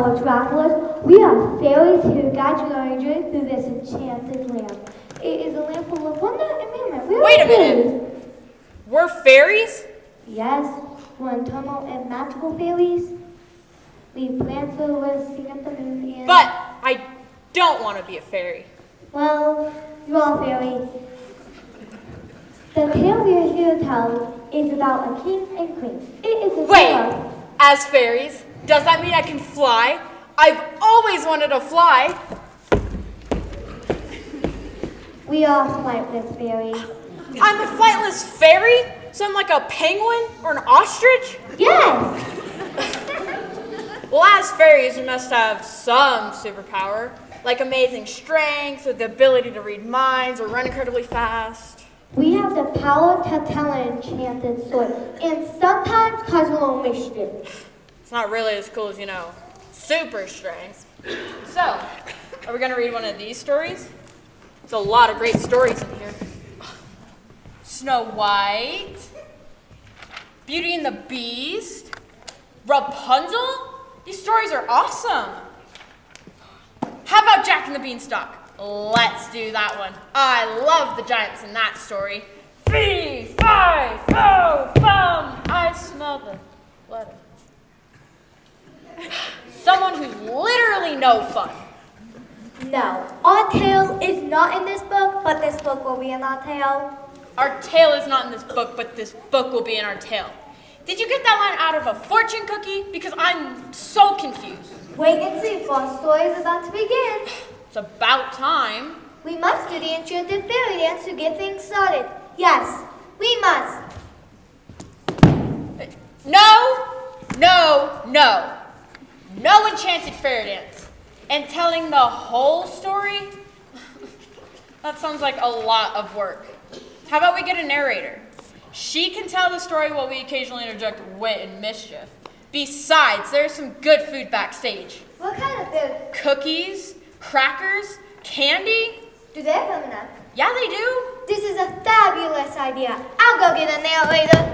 fellow travelers. We are fairies who guide you on your journey through this enchanted land. It is a land full of wonder and merriment. Wait a minute. We're fairies? Yes, we're eternal and magical fairies. We plan to live seen at the moon and... But I don't want to be a fairy. Well, you're all fairy. The tale we are here to tell is about a king and queen. It is a Wait, as fairies, does that mean I can fly? I've always wanted to fly. We are flightless fairies. I'm a flightless fairy? So I'm like a penguin or an ostrich? Yes! Well, as fairies, we must have some superpower, like amazing strength or the ability to read minds or run incredibly fast. We have the power to tell an enchanted story and sometimes cause a little mischief. It's not really as cool as, super strength. So, are we going to read one of these stories? There's a lot of great stories in here. Snow White, Beauty and the Beast, Rapunzel. These stories are awesome. How about Jack and the Beanstalk? Let's do that one. I love the giants in that story. Fee, fi, fo, fum. I smell the letter. Someone who's literally no fun. No, our tale is not in this book, but this book will be in our tale. Our tale is not in this book, but this book will be in our tale. Did you get that line out of a fortune cookie? Because I'm so confused. Wait and see, for our story is about to begin. It's about time. We must do the enchanted fairy dance to get things started. Yes, we must. No enchanted fairy dance. And telling the whole story? That sounds like a lot of work. How about we get a narrator? She can tell the story while we occasionally interject wit and mischief. Besides, there's some good food backstage. What kind of food? Cookies, crackers, candy. Do they have M&Ms? Yeah, they do. This is a fabulous idea. I'll go get a narrator.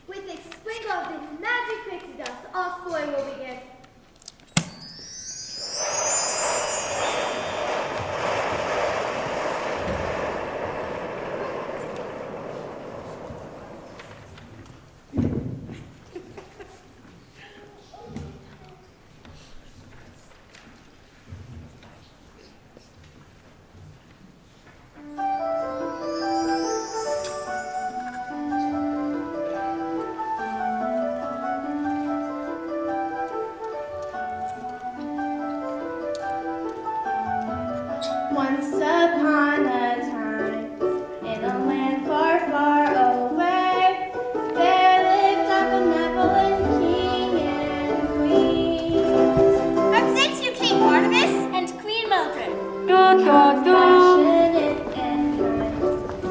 With a sprinkle of the magic pixie dust, our story will begin. Once upon a time, in a land far, far away, there lived a benevolent king and queen. Represents you, King Barnabas and Queen Mildred. Passionate and kind,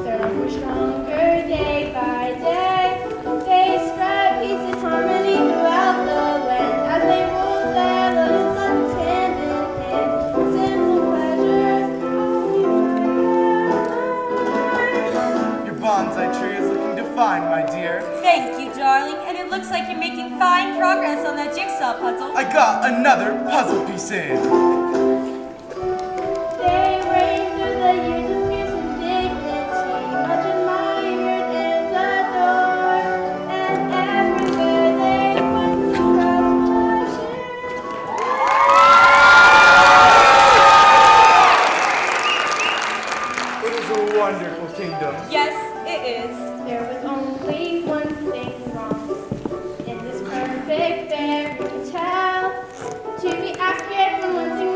their love grew stronger day by day. They spread peace and harmony throughout the land as they ruled their little sons hand in hand. Simple pleasures. Your bonsai tree is looking fine, my dear. Thank you, darling. And it looks like you're making fine progress on that jigsaw puzzle. I got another puzzle piece in. They reigned through the years of fierce indignity, much admired and adored, and everywhere they went It is a wonderful kingdom. Yes, it is. There was only one thing wrong in this perfect fairy tale, to be accurate when one thing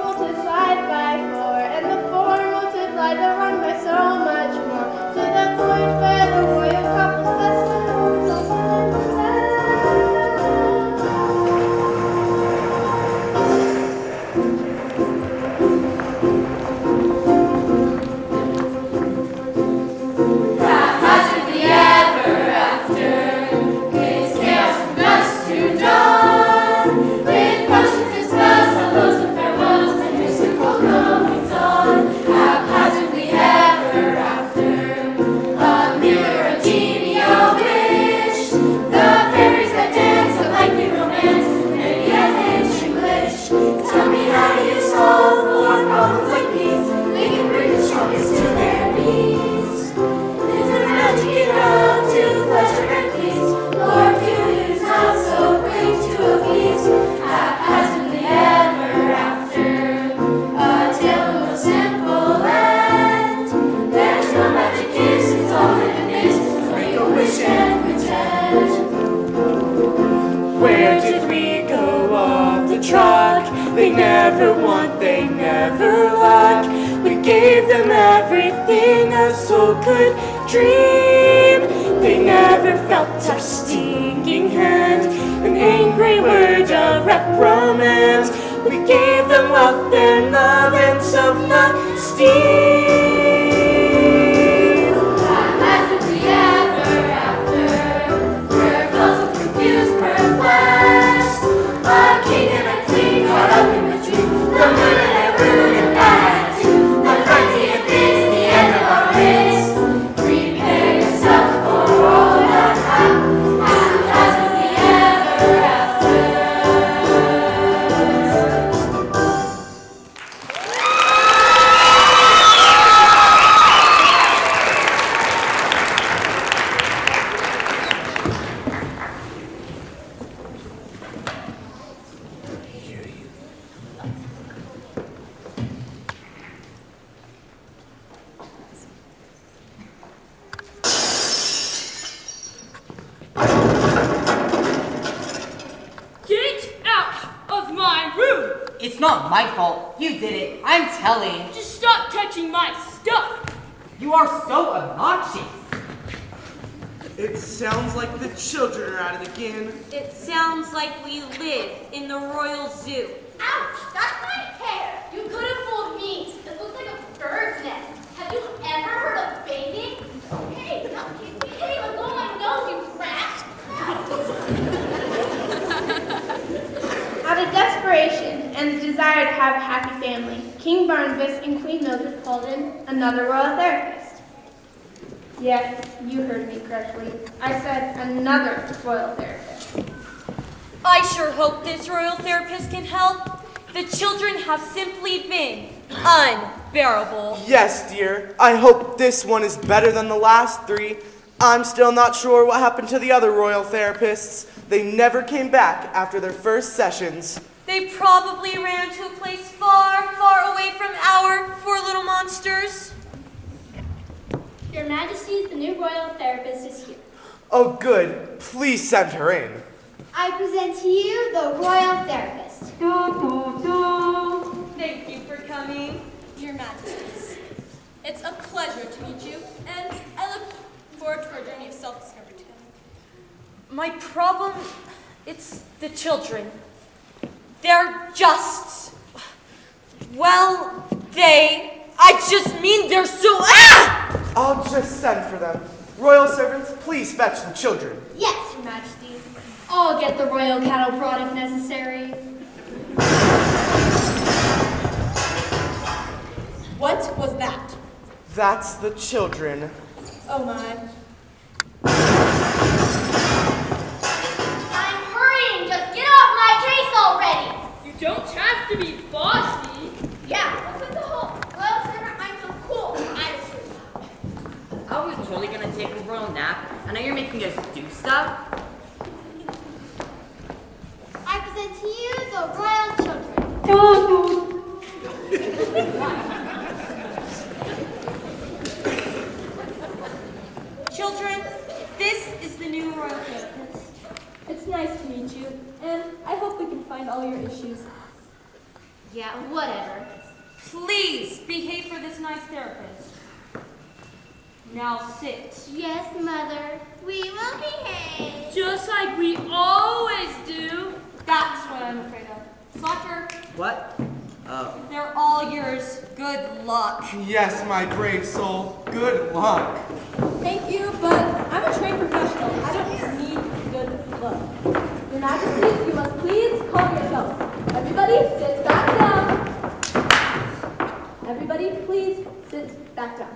never want, they never lack. We gave them everything a soul could dream. They never felt our stinging hand, an angry word, a reprimand. We gave them wealth and love and self-esteem. Haphazardly ever after, we're puzzled, confused, perplexed. A king and a queen caught up in between, the moon and a ruin and attitude. The frenzy of this, the end of our race. Prepare yourself for all that haphazardly ever after. Get out of my room! It's not my fault. You did it. I'm telling. Just stop touching my stuff! You are so obnoxious. It sounds like the children are at it again. It sounds like we live in the Royal Zoo. Ouch! That's my hair! You could have fooled me. It looks like a bird's nest. Have you ever heard of bathing? Hey, no, you can't even blow my nose, you rat! Out of desperation and the desire to have a happy family, King Barnabas and Queen Mildred called in another royal therapist. Yes, you heard me correctly. I said another royal therapist. I sure hope this royal therapist can help. The children have simply been unbearable. Yes, dear. I hope this one is better than the last three. I'm still not sure what happened to the other royal therapists. They never came back after their first sessions. They probably ran to a place far, far away from our four little monsters. Your Majesties, the new royal therapist is here. Oh, good. Please send her in. I present to you the royal therapist. Thank you for coming. Your Majesties, it's a pleasure to meet you, and I look forward to our journey of self-discovery together. My problem, it's the children. They're just, well, I just mean they're so, I'll just send for them. Royal servants, please fetch the children. Yes, Your Majesty. I'll get the royal cattle brought if necessary. What was that? That's the children. Oh my. I'm hurrying. Just get off my case already. You don't have to be bossy. Yeah, what's with the whole royal servant? I'm so cool. Attitude. I was totally gonna take a royal nap. I know you're making us do stuff. I present to you the royal children. Children, this is the new royal therapist. It's nice to meet you, and I hope we can find all your issues. Yeah, whatever. Please behave for this nice therapist. Now sit. Yes, Mother. We will behave. Just like we always do. That's what I'm afraid of. Slaughter, What? Oh. they're all yours. Good luck. Yes, my brave soul. Good luck. Thank you, but I'm a trained professional. I don't need good luck. Your Majesties, you must please calm yourselves. Everybody sit back down. Everybody please sit back down.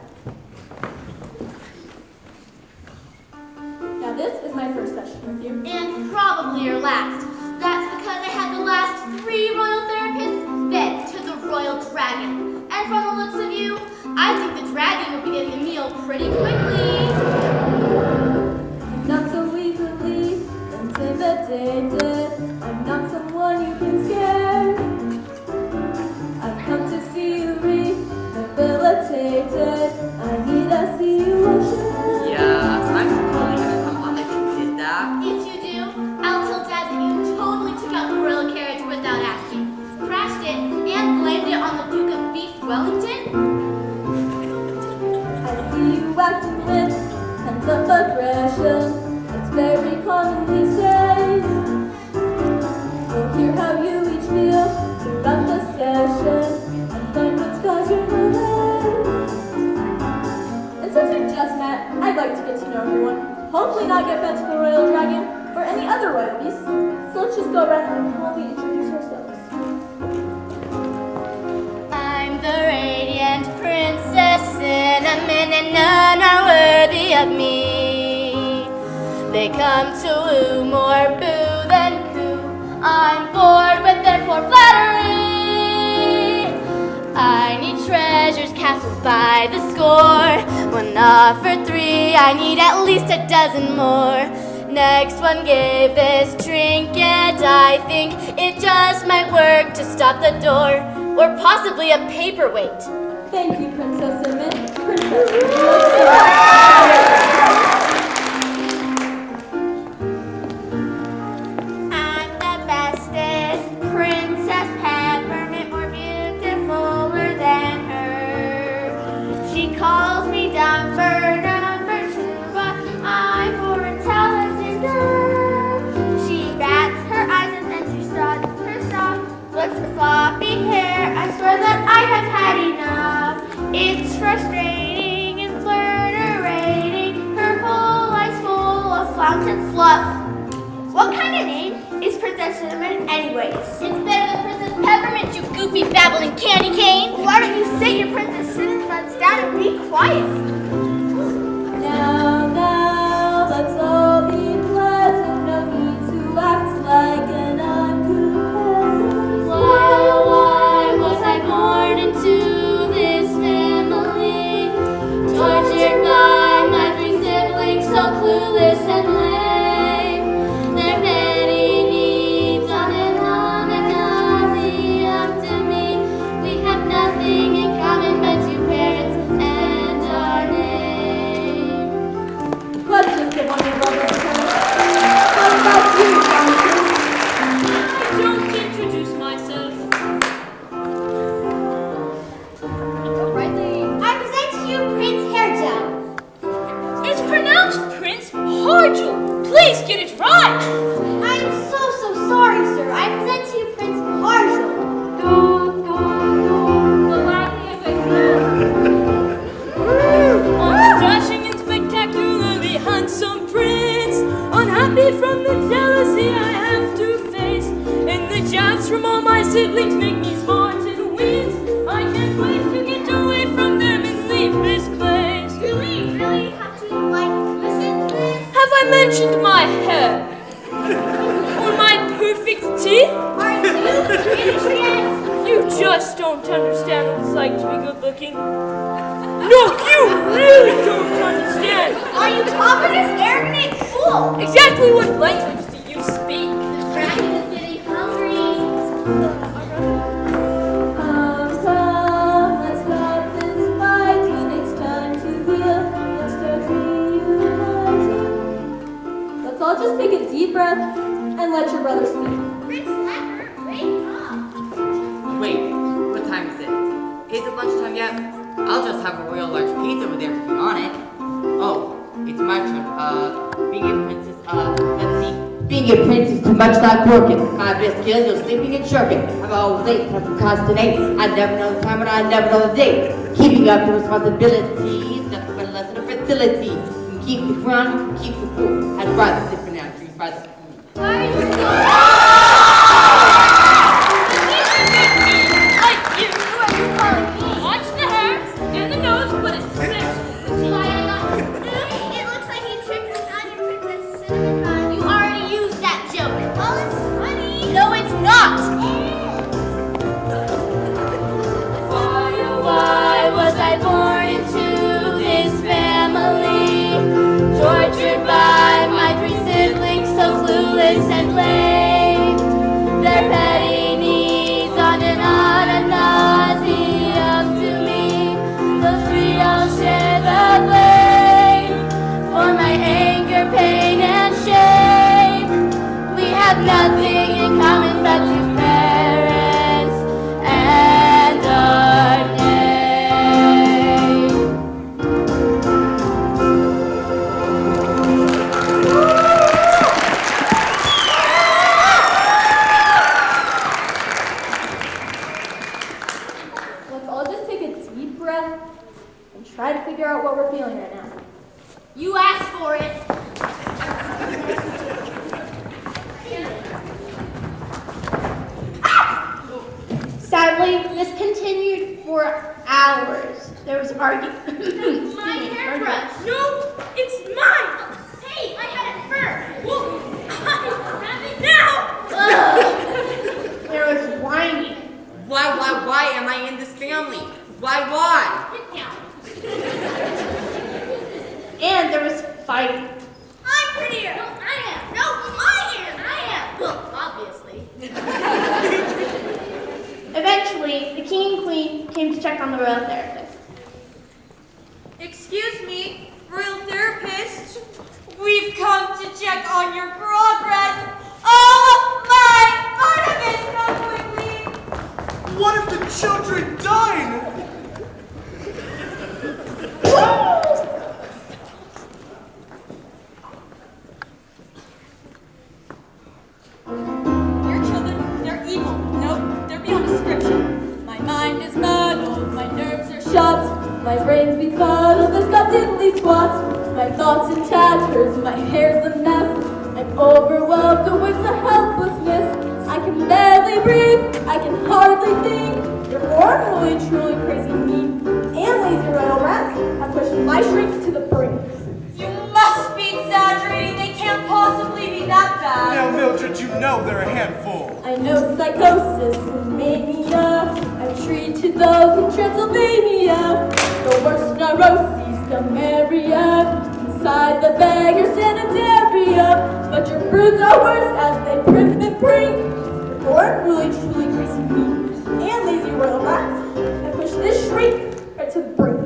Now this is my first session with you. And probably your last. That's because I had the last 3 royal therapists fed to the royal dragon. And from the looks of you, I think the dragon will be getting a meal pretty quickly. Not so easily intimidated. I'm not someone you can scare. I've come to see you rehabilitated. I need to see you motion. Yeah, I'm totally gonna come on if you did that. If you do, I'll tell Dad that you totally took out the royal carriage without asking, crashed it, and succession. It's very common these days. We'll hear how you each feel throughout the session and learn what's causing your malaise. And since we've just met, I'd like to get to know everyone. Hopefully not get fed to the royal dragon or any other royal beast. So let's just go around and calmly introduce ourselves. I'm the radiant princess, Cinnamon, and none are worthy of me. They come to woo more boo than coo. I'm bored with their poor flattery. I need treasures, castles by the score. One offered 3, I need at least a dozen more. Next one gave this trinket. I think it just might work to stop the door, or possibly a paperweight. Thank you, Princess Cinnamon. Princess, would you like to I'm the bestest Princess Peppermint, more beautifuler than her. She calls me dumber number 2, but I'm more intelligent. She bats her eyes and then she struts her stuff. Flips her floppy hair, I swear that I have had enough. It's frustrating and flirterating. Her whole life's full of fountain fluff. What kind of name is Princess Cinnamon anyways? It's better than Princess Peppermint, you goofy babbling candy cane. Why don't you sit your Princess Cinnamon buns down and be quiet? Now, let's all be pleasant. No need to act like an uncool peasant. Why was I born into this family? Tortured by my 3 siblings, so clueless and lame. Their petty needs on and nauseam to me. We have nothing in common but 2 parents and our name. Let's just get one of your brothers first. How about you, Jonathan? I don't introduce myself. I present to you Prince Hairgel. It's pronounced Prince Hargel. Please get it right. I'm so sorry, sir. I present to you Prince Hargel. I'm a dashing and spectacularly handsome prince, unhappy from the jealousy I have to face, and the jabs from all my siblings make me smart and wince. I can't wait to get away from them and leave this place. Do we really have to, listen to this? Have I mentioned my hair? Or my perfect teeth? Are you finished yet? You just don't understand what it's like to be good looking. No, you really don't understand. Are you pompous, arrogant fool? Exactly what language do you speak? The dragon is getting hungry. Come, let's stop this fighting. It's time to heal. Let's start reuniting. Let's all just take a deep breath and let your brother speak. Prince Slapper, wake up. Wait, what time is it? Is it lunchtime yet? I'll just have a royal large pizza with everything on it. Oh, it's my turn. Being a princess, let's see. Being a prince is too much like working. My best skills are sleeping and shirking. I'm always late, I'm procrastinating. I never know the time and I never know the date. Keeping up the responsibilities, nothing but a lesson of fertility. You can keep the crown, you can keep the fool. I'd rather sit for now, trees by the pool. Why are you so Like you. Who are you calling me? Watch the hair and the nose, but it's six. It looks like you tricked us on your Princess Cinnamon bun. You already used that joke. Well, it's funny. No, it's not. Why was I born into this family? Tortured by my 3 siblings, so clueless and lame. Their petty needs on and nauseam to me. Those 3 all share the blame for my anger, pain, and shame. We have nothing in common but 2 parents and our name. for it. Sadly, this continued for hours. There was argument. My hairbrush. No, it's mine. Hey, I had it first. Well, I have it now. Ugh. There was whining. Why am I in this family? Why? Sit down. And there was fighting. I'm prettier. No, I am. No, I am. Well, obviously. Eventually, the king and queen came to check on the royal therapist. Excuse me, royal therapist. We've come to check on your progress. Oh my! Barnabas, come quickly. What if the children dine? Your children, they're evil. Nope, they're beyond description. My mind is muddled, my nerves are shot, My brain's befuddled, there's got diddly squat. My thoughts in tatters, my hair's a mess. I'm overwhelmed with the helplessness. I can barely breathe, I can hardly think. You're horribly, truly crazy mean. And lazy royal rats have pushed my shrink to the brink. You must be exaggerating. They can't possibly be that bad. Now, Mildred, you know they're a handful. I know psychosis and mania. I've treated those in Transylvania. The worst neuroses, Gamaria. Inside the beggar sanitarium. But your broods are worse as they print and brink. You're really truly crazy mean. And lazy royal rats have pushed this shrink right to the brink.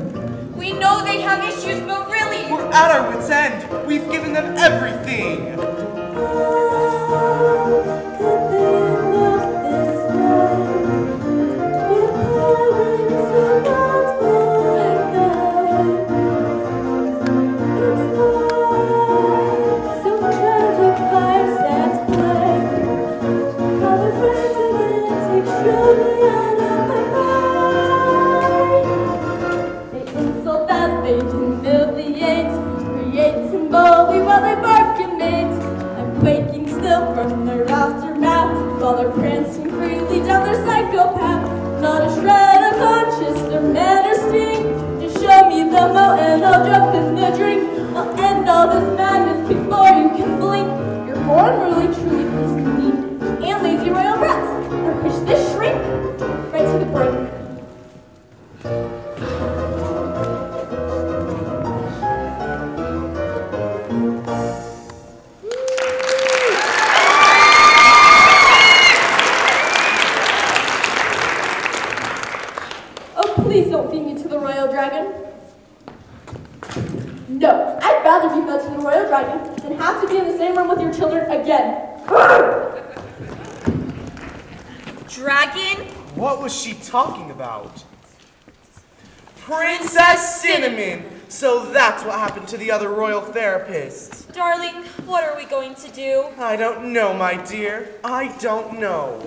We know they have issues, but really, We're at our wits' end. We've given them everything. From their aftermath, while they're prancing freely down their psychopath. Not a shred of conscience, their manners stink. Just show me the mo and I'll jump in the drink. I'll end all this madness before you can blink. You're born really, truly crazy mean. And lazy royal rats are pushed this shrink right to the brink. Please don't feed me to the royal dragon. No, I'd rather be fed to the royal dragon than have to be in the same room with your children again. dragon? What was she talking about? Princess Cinnamon! So that's what happened to the other royal therapists. Darling, what are we going to do? I don't know, my dear. I don't know.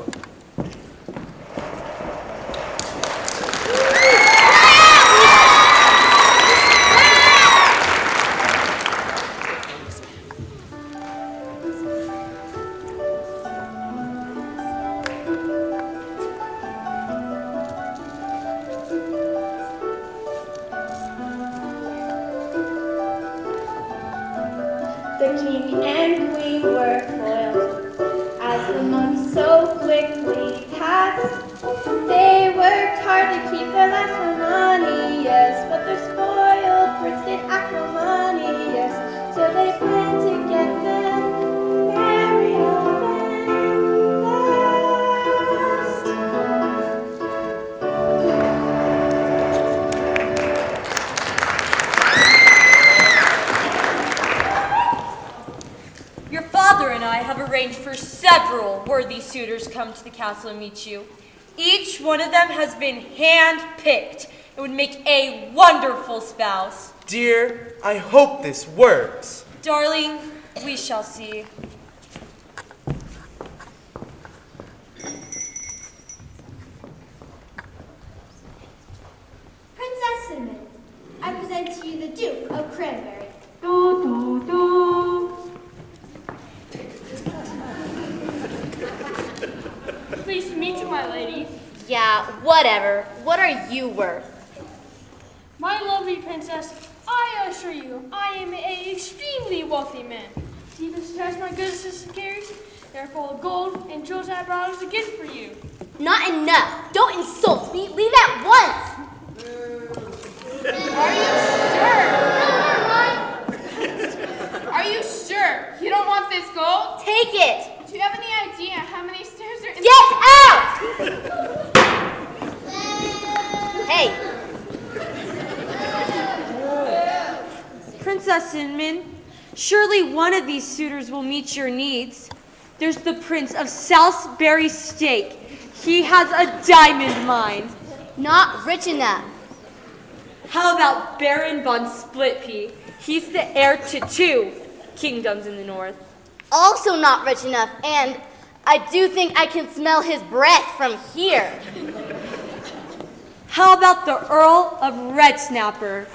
The king and queen were foiled as the months so quickly passed. They worked hard to keep their lives harmonious, but they're spoiled for instant acrimony, yes. So they plan to get them married and fast. Your father and I have arranged for several worthy suitors come to the castle and meet you. Each one of them has been hand-picked and would make a wonderful spouse. Dear, I hope this works. Darling, we shall see. Princess Cinnamon, I present to you the Duke of Cranberry. Do, do, my lady. Yeah, whatever. What are you worth? My lovely princess, I assure you, I am an extremely wealthy man. See this chest my good assistant carries? They're full of gold and jewels I brought as a gift for you. Not enough. Don't insult me. Leave at once. Are you sure? Are you sure you don't want this gold? Take it. Do you have any idea how many stairs are in Get out! Hey, Princess Cinnamon, surely one of these suitors will meet your needs. There's the Prince of Salisbury Steak. He has a diamond mine. not rich enough. How about Baron von Splitpea? He's the heir to 2 kingdoms in the north. Also not rich enough, and I do think I can smell his breath from here. How about the Earl of Red Snapper?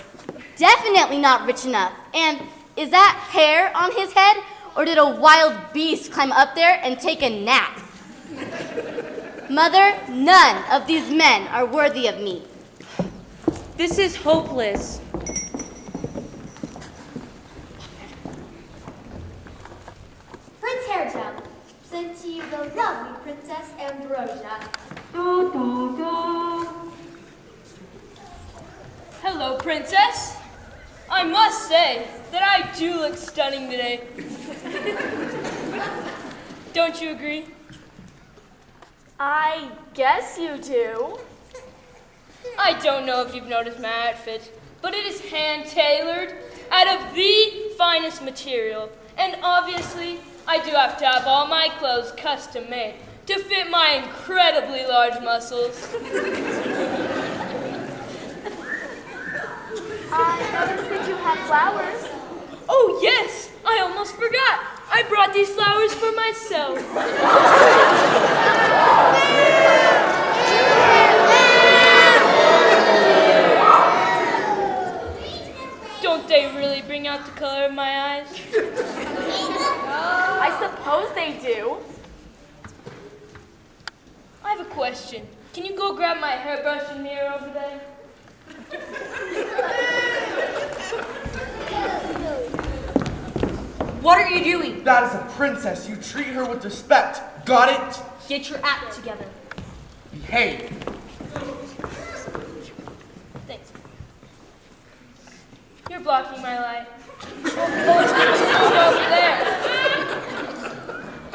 Definitely not rich enough. And is that hair on his head, or did a wild beast climb up there and take a nap? Mother, none of these men are worthy of me. This is hopeless. Prince Hairgel, present to you the lovely Princess Ambrosia. Hello, princess. I must say that I do look stunning today. Don't you agree? I guess you do. I don't know if you've noticed my outfit, but it is hand-tailored out of the finest material. And obviously, I do have to have all my clothes custom-made to fit my incredibly large muscles. I noticed that you have flowers. Oh, yes! I almost forgot. I brought these flowers for myself. Don't they really bring out the color of my eyes? I suppose they do. I have a question. Can you go grab my hairbrush and mirror over there? What are you doing? That is a princess. You treat her with respect. Got it? Get your act together. Behave. Thanks. You're blocking my light. Over there.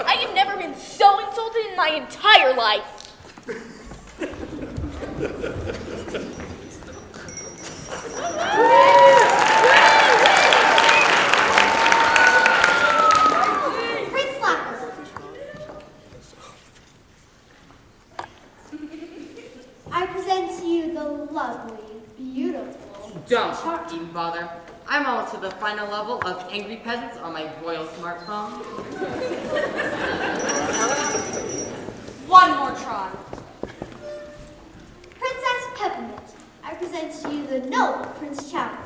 I have never been so insulted in my entire life. Prince Flapper. I present to you the lovely, beautiful. Don't even bother. I'm almost to the final level of Angry Peasants on my royal smartphone. One more try. Princess Peppermint. I present to you the noble Prince Chowder.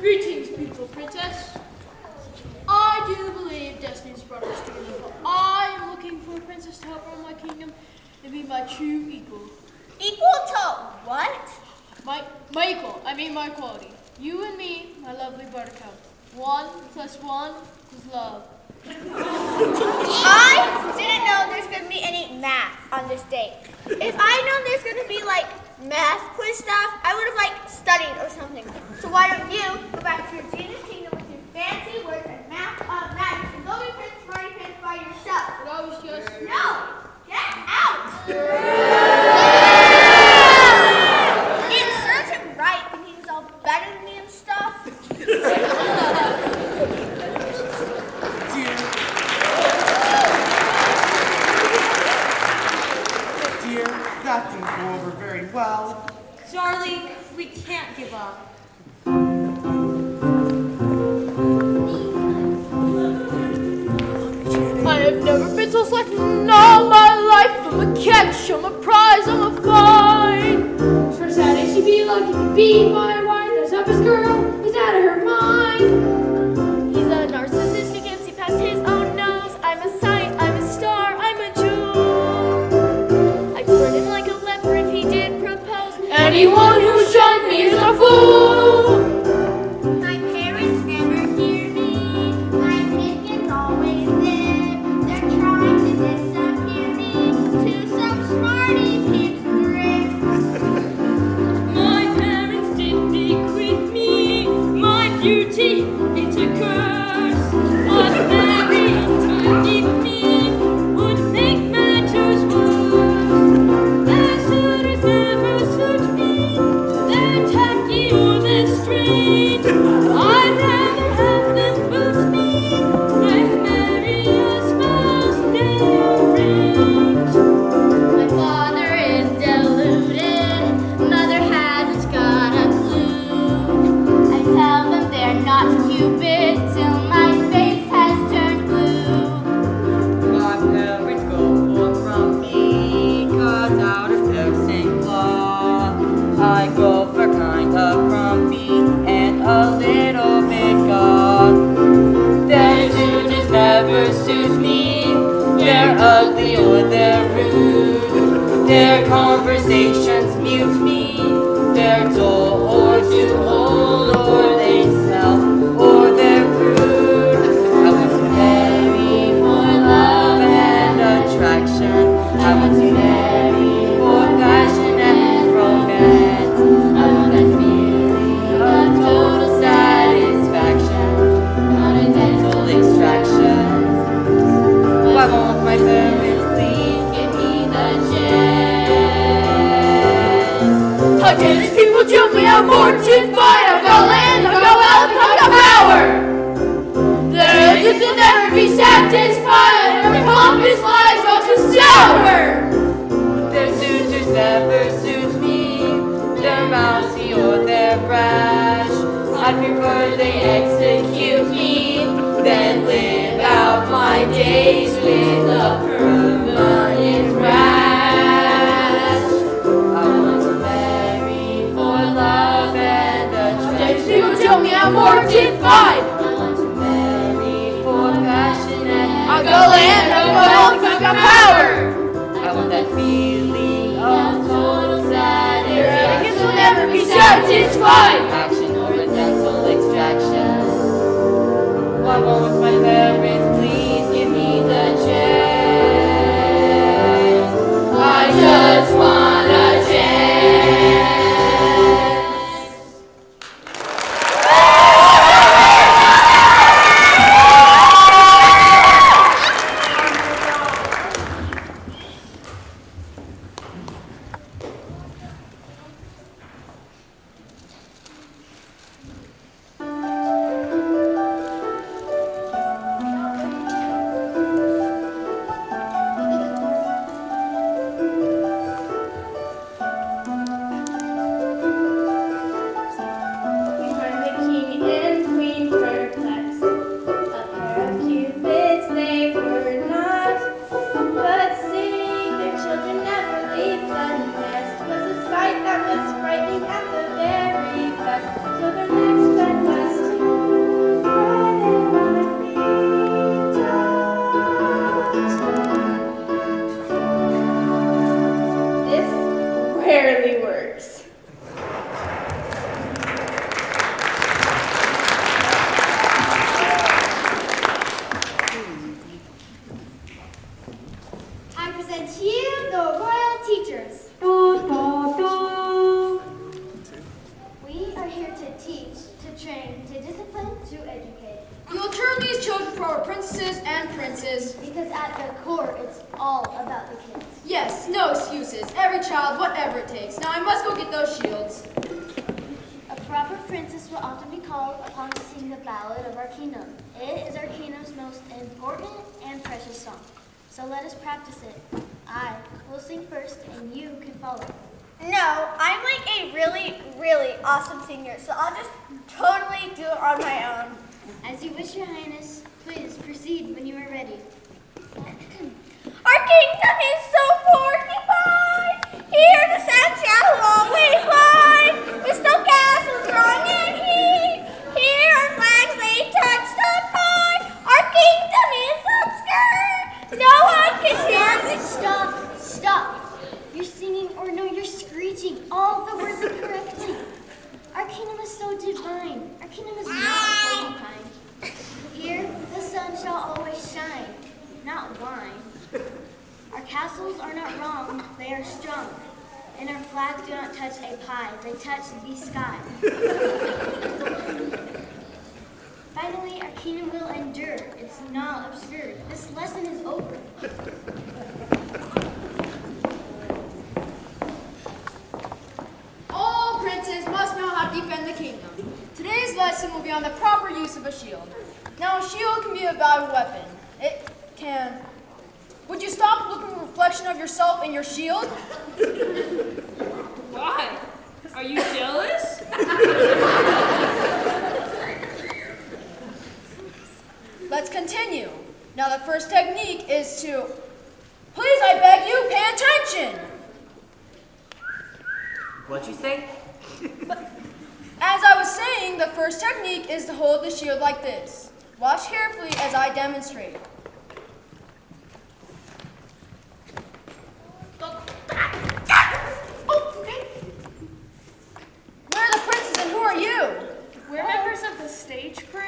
Greetings, beautiful princess. I do believe destiny's brought us together, but I am looking for a princess to help run my kingdom and be my true equal. Equal to what? My equal, I mean my equality. You and me, my lovely buttercup. 1 + 1 is love. I didn't know there's going to be any math on this date. If I'd known there's going to be like math quiz stuff, I would have like studied or something. So why don't you go back to your genius kingdom with your fancy words and math magic and go be Prince Smarty Pants by yourself? But I was just... No! Get out! It serves him right thinking he's all better than me and stuff. Dear, that didn't go over very well. Darling, we can't give up. I have never been so select in all my life. I'm a catch, I'm a prize, I'm a find. For sad as she be lucky to be my wife. That's up his girl, he's out of her mind. He's a narcissist, he can't see past his own nose. I'm a sign, I'm a star, I'm a jewel. you bit till my face has turned blue. My parents go forth from me, cut out of their same cloth. I go for kind of grumpy and a little bit goth. Their suitors never suit me, they're ugly or they're rude. Their conversations mute me, they're dull or too old, or they smell, or they're rude. I want to marry for love and attraction. I want to marry for passion and romance. I want that feeling of total satisfaction, not a dental extraction. Why won't my parents please give me the chance? How dare these people jump me? I'm mortified. I've got land, I've got wealth, I've got power. Their arrogance will never be satisfied, and their pompous lies are too sour. Their suitors never suit me, they're mousy or they're brash. I prefer they execute me than live out my days with a permanent rash. I want to marry for love and These people attraction. jump me, I'm mortified. I want to marry for passion and I've got land, I've got wealth, I've got power. I want that feeling of total Their arrogance will satisfaction. never be satisfied. Action or a dental extraction. Why won't my parents please give me the chance? I just want a chance. We find the king and queen perplexed. A pair of cupids they were not, but seeing their children never leave the nest was a sight that was frightening at the very best. So their next bet was to fly them on a green dot. This rarely works. I present to you the royal teachers. We are here to teach, to train, to discipline, to educate. You will turn these children for our princesses and princes. Because at the core, it's all about the kids. Yes, no excuses. Every child, whatever it takes. Now I must go get those shields. A proper princess will often be called upon to sing the ballad of our kingdom. It is our kingdom's most important and precious song. So let us practice it. I will sing first, and you can follow. No, I'm like a really, really awesome singer, so I'll just totally do it on my own. As you wish, Your Highness, please proceed when you are ready. Our kingdom is so fortified. Here the sun shall always lie. With snow castles strong and heat. Here our flags they touch the pine. Our kingdom is obscure. No one can hear this. Stop. You're singing, or no, you're screeching all the words incorrectly. Our kingdom is so divine. Our kingdom is not porcupine. Here the sun shall always shine, not wine. Our castles are not wrong, they are strong. And our flags do not touch a pie, they touch the sky. Finally, our kingdom will endure. It's not obscure. This lesson is over. All princes must know how to defend the kingdom. Today's lesson will be on the proper use of a shield. Now, a shield can be a valuable weapon. It can... Would you stop looking at the reflection of yourself in your shield? Why? Are you jealous? let's continue. Now the first technique is to, please I beg you, pay attention. What'd you say? As I was saying, the first technique is to hold the shield like this. Watch carefully as I demonstrate. Where are the princes and who are you? We're members of the stage crew.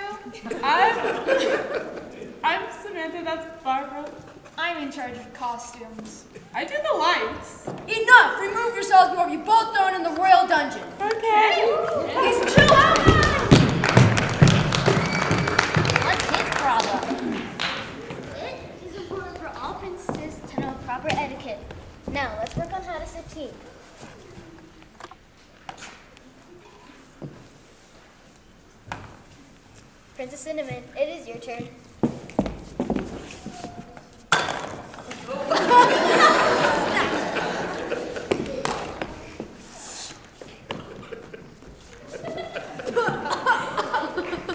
I'm Samantha, that's Barbara. I'm in charge of costumes. I do the lights. Enough! Remove yourselves before you both thrown in the royal dungeon. Okay. He's too hungry! What's his problem? It is important for all princesses to know proper etiquette. Now, let's work on how to sip tea. Princess Cinnamon, it is your turn.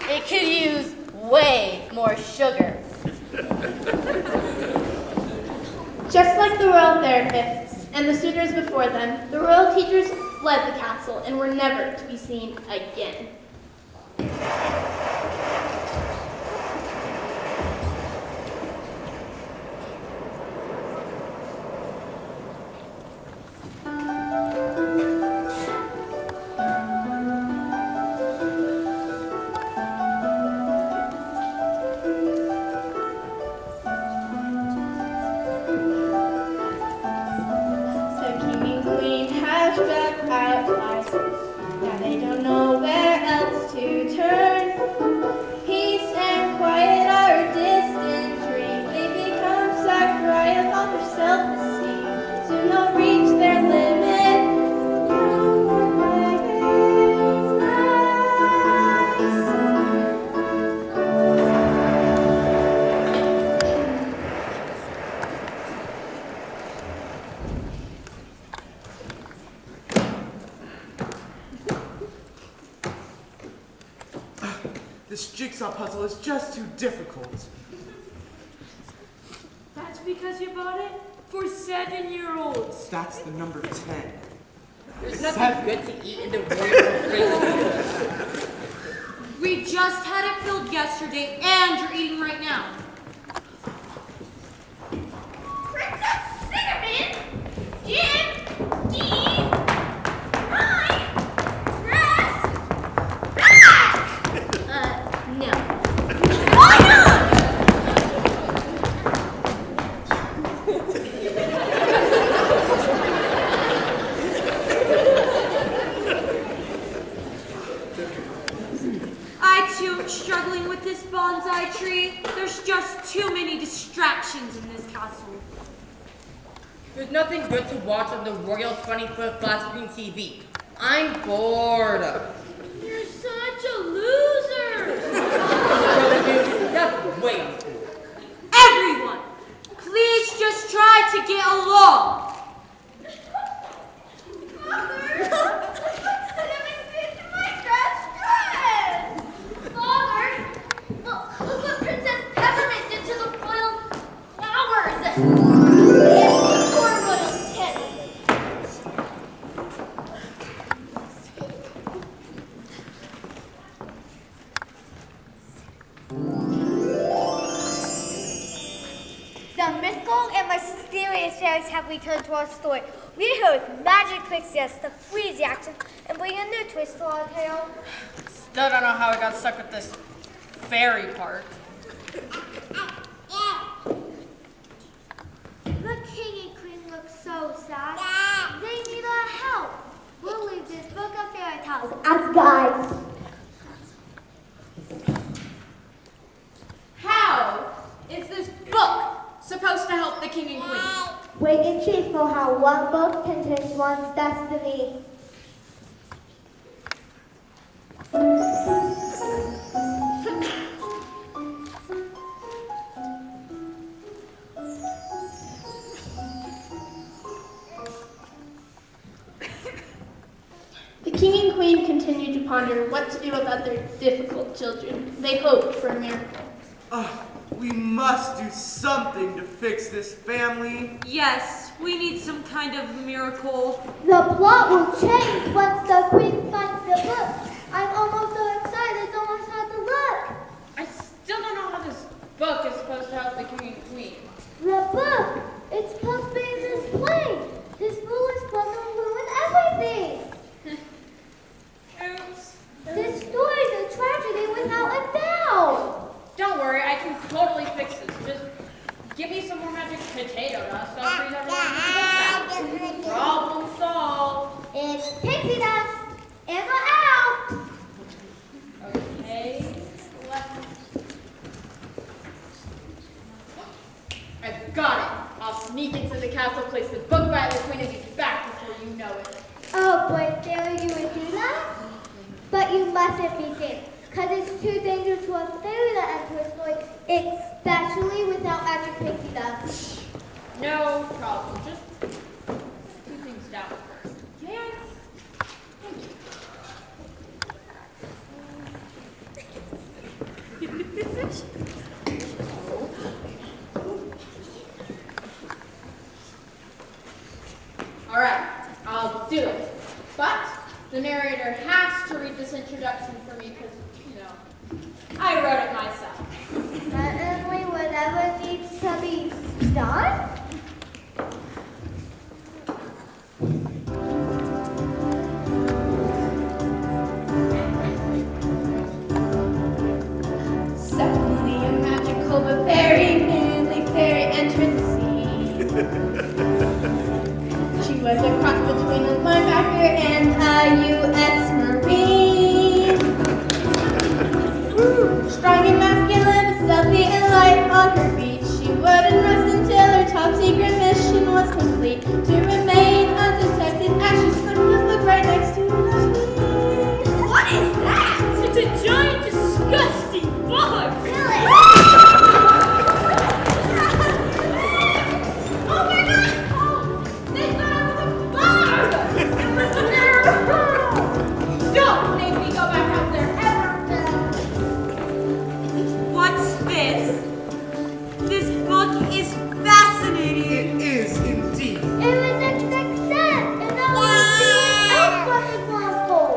It could use way more sugar. Just like the royal therapists and the suitors before them, the royal teachers fled the castle and were never to be seen again. Now they don't know where else to turn. Peace and quiet are a distant dream. They become sanctuary of all their self-esteem. Soon they'll reach their limit. No more ways This jigsaw puzzle is just too difficult. That's because you bought it for 7-year-olds. That's the number 10. There's nothing good to eat in the royal fridge. We just had it filled yesterday, and you're eating right now. Princess Cinnamon, Jim, Dean, Ryan, Grass, back! No. Why not? I too am struggling with this bonsai tree. There's just too many distractions in this castle. There's nothing good to watch on the royal 20-foot flat screen TV. I'm bored. You're such a loser. That's way too cool. Everyone, please just try to get along. Father, look what Princess Peppermint did to the royal flowers. Poor royal tenant. The mythical and mysterious fairies have returned to our story. We're here with magic princess to freeze the action and bring a new twist to our tale. Still don't know how I got stuck with this fairy part. The king and queen look so sad. They need our help. We'll leave this book of fairy tales as guides. How is this book supposed to help the king and queen? Wait and see for how one book contains one's destiny. The king and queen continued to ponder what to do about their difficult children. They hoped for a miracle. We must do something to fix this family. Yes, we need some kind of miracle. The plot will change once the queen finds the book. I'm almost so excited, it's almost had to look. I still don't know how this book is supposed to help the king and queen. The book, it's supposed to be in this plane. This foolish book will ruin everything. Oops. This story's a tragedy without a doubt. Don't worry, I can totally fix this. Just give me some more magic potato dust. I'll freeze everyone in the book. Problem solved. It's pixie dust. Emma out. Okay. I've got it. I'll sneak into the castle, place the book by the queen, and be back before you know it. Oh boy, Fairy, you would do that? But you mustn't be safe, because it's too dangerous for a fairy to enter a story, especially without magic pixie dust. No problem. Just two things down first. Yeah. All right, I'll do it. But the narrator has to read this introduction for me because, you know, I wrote it myself. Certainly whatever needs to be done? Suddenly a magical but very manly fairy entered the scene. She was a cross between a linebacker and a U.S. Marine. Strong and masculine, but stealthy and light on her feet. She wouldn't rest until her top secret mission was complete. To remain undetected as she slipped with the right next to the queen. What is that? It's a giant, disgusting bug. Don't make me go back out there ever. What's this? This book is fascinating. It is indeed. It was a success, and now we'll see what else was responsible.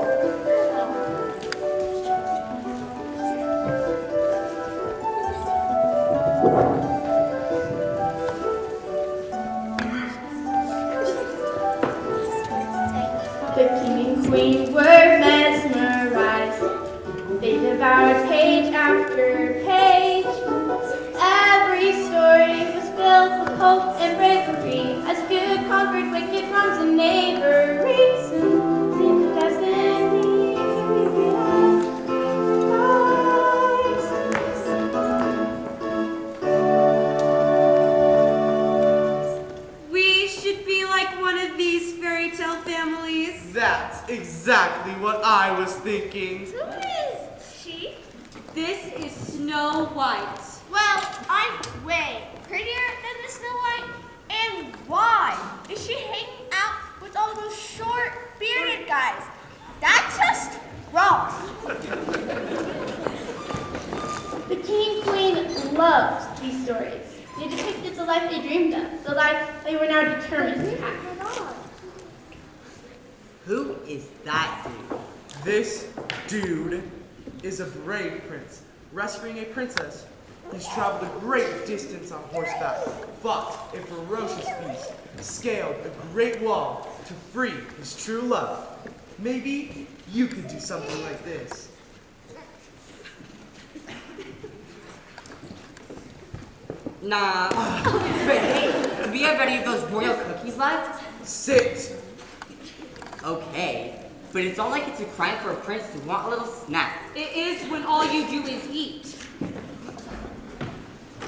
The king and queen were mesmerized. They devoured page after page. Every story was filled with hope and bravery as good conquered wicked wrongs and knaveries. And seemed destiny We should be like one of these fairy tale families. That's exactly what I was thinking. Who is she? This is Snow White. Well, I'm way prettier than the Snow White. And why is she hanging out with all those short, bearded guys? That's just wrong. The king and queen loved these stories. They depicted the life they dreamed of, the life they were now determined to have. Who is that dude? This dude is a brave prince, rescuing a princess. He's traveled a great distance on horseback, fought a ferocious beast, scaled a great wall to free his true love. Maybe you could do something like this. Nah. But hey, do we have any of those royal cookies left? Sit. Okay. But it's not like it's a crime for a prince to want a little snack. It is when all you do is eat.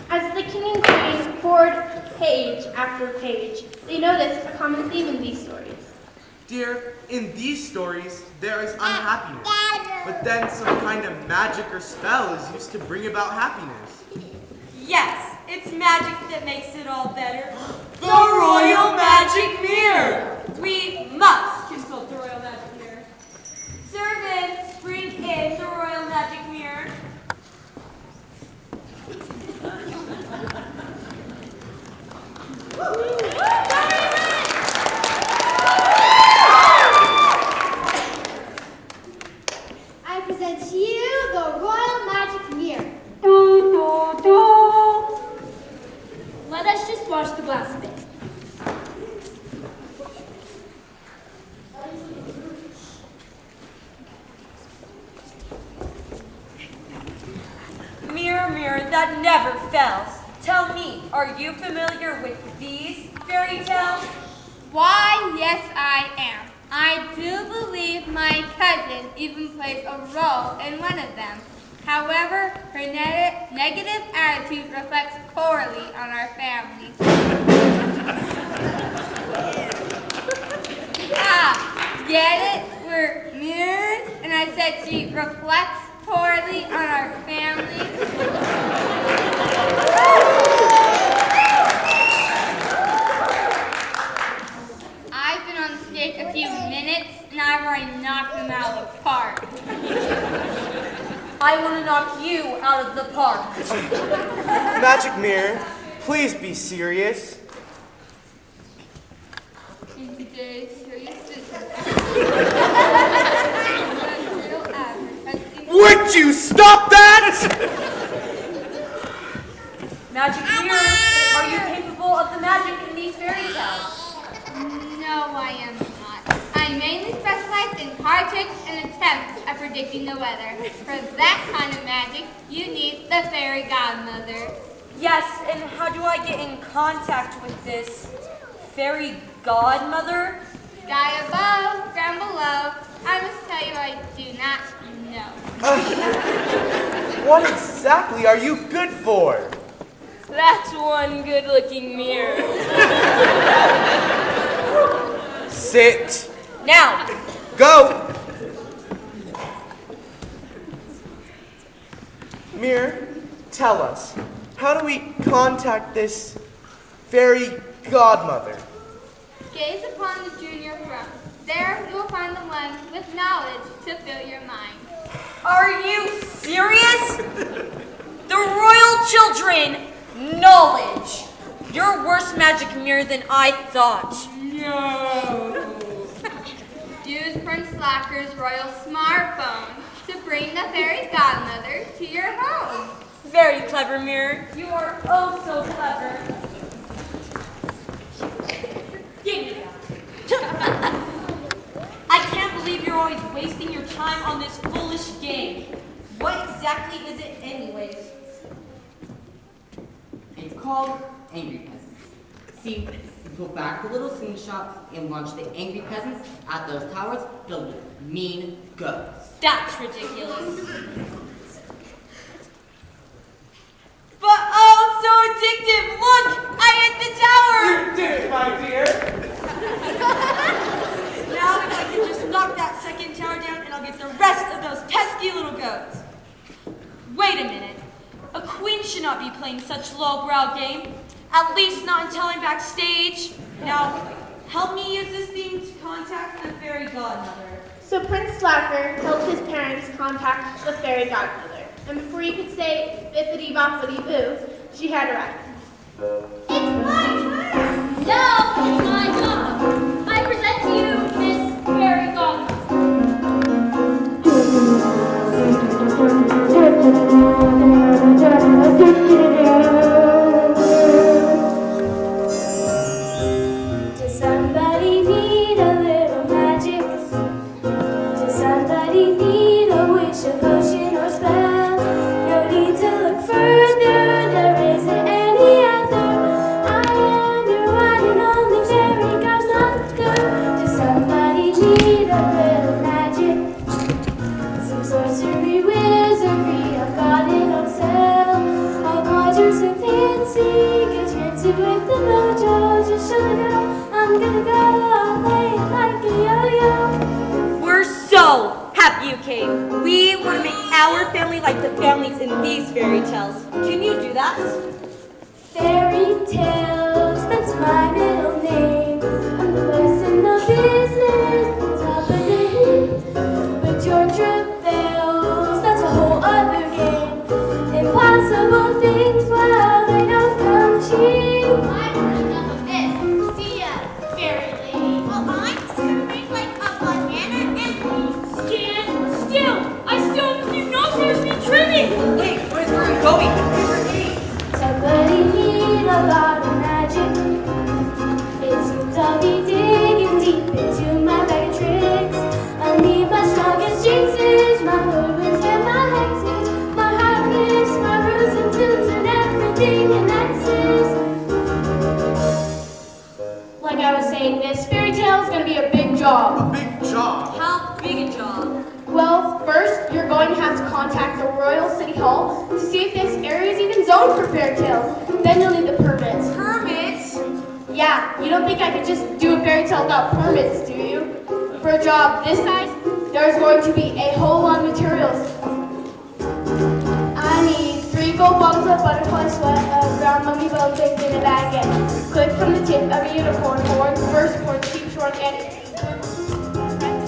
As the king and queen poured page after page, they noticed a common theme in these stories. Dear, in these stories, there is unhappiness. But then some kind of magic or spell is used to bring about happiness. Yes, it's magic that makes it all better. The Royal Magic Mirror! We must consult the Royal Magic Mirror. Servants, bring in the Royal Magic Mirror. mirror that never fails. Tell me, are you familiar with these fairy tales? Why, yes, I am. I do believe my cousin even plays a role in one of them. However, her negative attitude reflects poorly on our family. Get it? We're mirrors, and I said she reflects poorly on our family. I've been on stage a few minutes, and I've already knocked them out of the park. I want to knock you out of the park. Magic mirror, please be serious. In today's serious business. Would you stop that? Magic mirror, are you capable of the magic in these fairy tales? No, I am not. I mainly specialize in card tricks and attempts at predicting the weather. For that kind of magic, you need the fairy godmother. Yes, and how do I get in contact with this fairy godmother? Sky above, ground below. I must tell you I do not know. What exactly are you good for? That's one good-looking mirror. Sit. Now, Go. Mirror, tell us, how do we contact this fairy godmother? Gaze upon the junior throne. There you will find the one with knowledge to fill your mind. are you serious? The royal children, knowledge. You're worse magic mirror than I thought. No. Use Prince Slacker's royal smartphone to bring the fairy godmother to your home. Very clever, mirror. You are oh so clever. Give me that. I can't believe you're always wasting your time on this foolish game. What exactly is it anyways? It's called Angry Peasants. See, you go back the little screenshots and launch the angry peasants at those towers filled with mean ghosts. That's ridiculous. But oh, so addictive! Look, I hit the tower! You did it, my dear. Now if I can just knock that second tower down and I'll get the rest of those pesky little goats. Wait a minute. A queen should not be playing such lowbrow game. At least not until I'm backstage. Now, help me use this thing to contact the fairy godmother. So Prince Slacker helped his parents contact the fairy godmother. And before you could say bippity boppity boo, she had arrived. It's my turn! No, it's my job. I present to you Miss Fairy Godmother. Does somebody need a little magic? Does somebody need a wish, a potion, or spell? No need to look further, there isn't any other. I am your one and only fairy godmother. Does somebody need a little magic? Some sorcery, wizardry, I've got it on sale. All conjures so fancy, get fancy with the mojo. Just shut it out, I'm gonna go, I'll play it like a yo-yo. We're so happy you came. We want to make our family like the families in these fairy tales. Can you do that? Fairy tales, that's my middle name. I'm the best in the business, the top of the heap. But your travails, that's a whole other game. Impossible things, well, they don't come cheap. I've heard enough of this. See ya, fairy lady. Well, I'm just gonna make like a banana and Stand still! I still have a few notes here to be trimming! Hey, where's where I'm going? Somebody need a lot of magic. It seems I'll be digging deep into my bag of tricks. I'll need my strongest jinxes, my hoodwinks and my hexes, my hot gifts, my roots and ending commences. Like I was saying, this fairy tale is going to be a big job. A big job. How big a job? Well, first, you're going to have to contact the Royal City Hall to see if this area is even zoned for fairy tales. Then you'll need the permits. Permits? Yeah, you don't think I could just do a fairy tale without permits, do you? For a job this size, there's going to be a whole lot of materials. I need 3 gold bottles of butterfly sweat, a brown mummy bone baked in a baguette. Clip from the tip of a unicorn horn, first horn, cheap short, and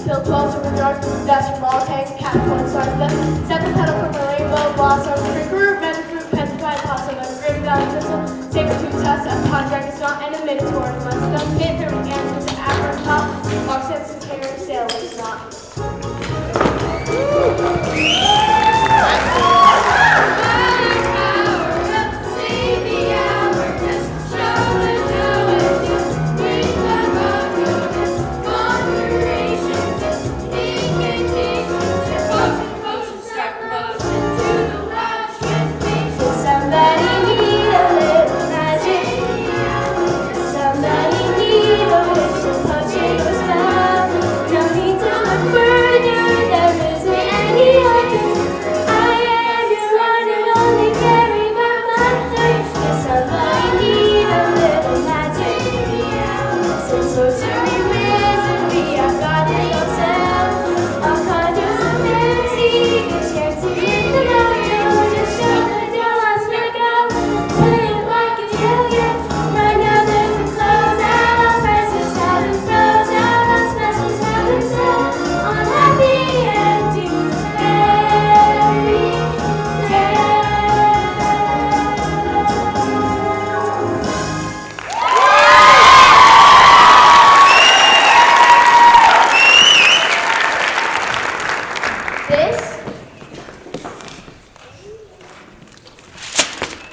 fill 12 silver jars, dust from ball tanks, cat corn stars, the 7 petal from a rainbow blossom, fruit, magic fruit, petrified possum, a grim valley crystal, sacred tooth tusk, a pond dragon snot, and a minotaur must the pit from ants with an apron top, box senses, hair, sailor snot.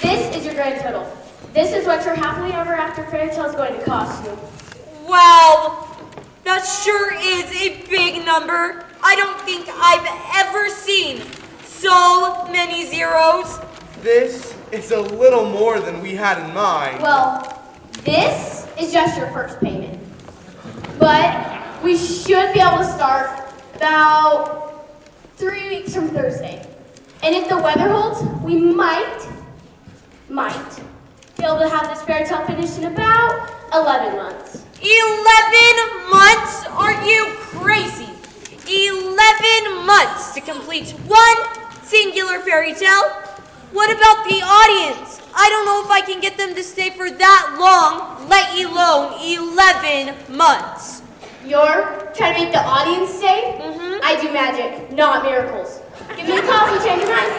This is your grand total. This is what your happily ever after fairy tale is going to cost you. Wow, that sure is a big number. I don't think I've ever seen so many zeros. This is a little more than we had in mind. Well, this is just your first payment. But we should be able to start about 3 weeks from Thursday. And if the weather holds, we might be able to have this fairy tale finished in about 11 months. 11 months? Are you crazy? 11 months to complete one singular fairy tale? What about the audience? I don't know if I can get them to stay for that long, let alone 11 months. You're trying to make the audience stay? Mm-hmm. I do magic, not miracles. Give me a call if you change your mind.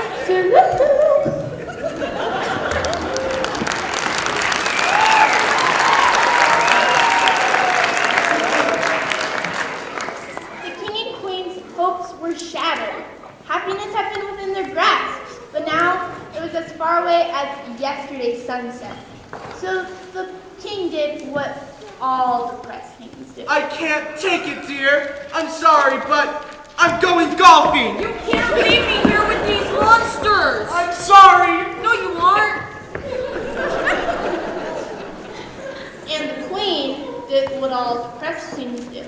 The king and queen's hopes were shattered. Happiness had been within their grasp, but now it was as far away as yesterday's sunset. So the king did what all the press kings do. I can't take it, dear. I'm sorry, but I'm going golfing. You can't leave me here with these monsters. I'm sorry. No, you aren't. And the queen did what all the press queens do.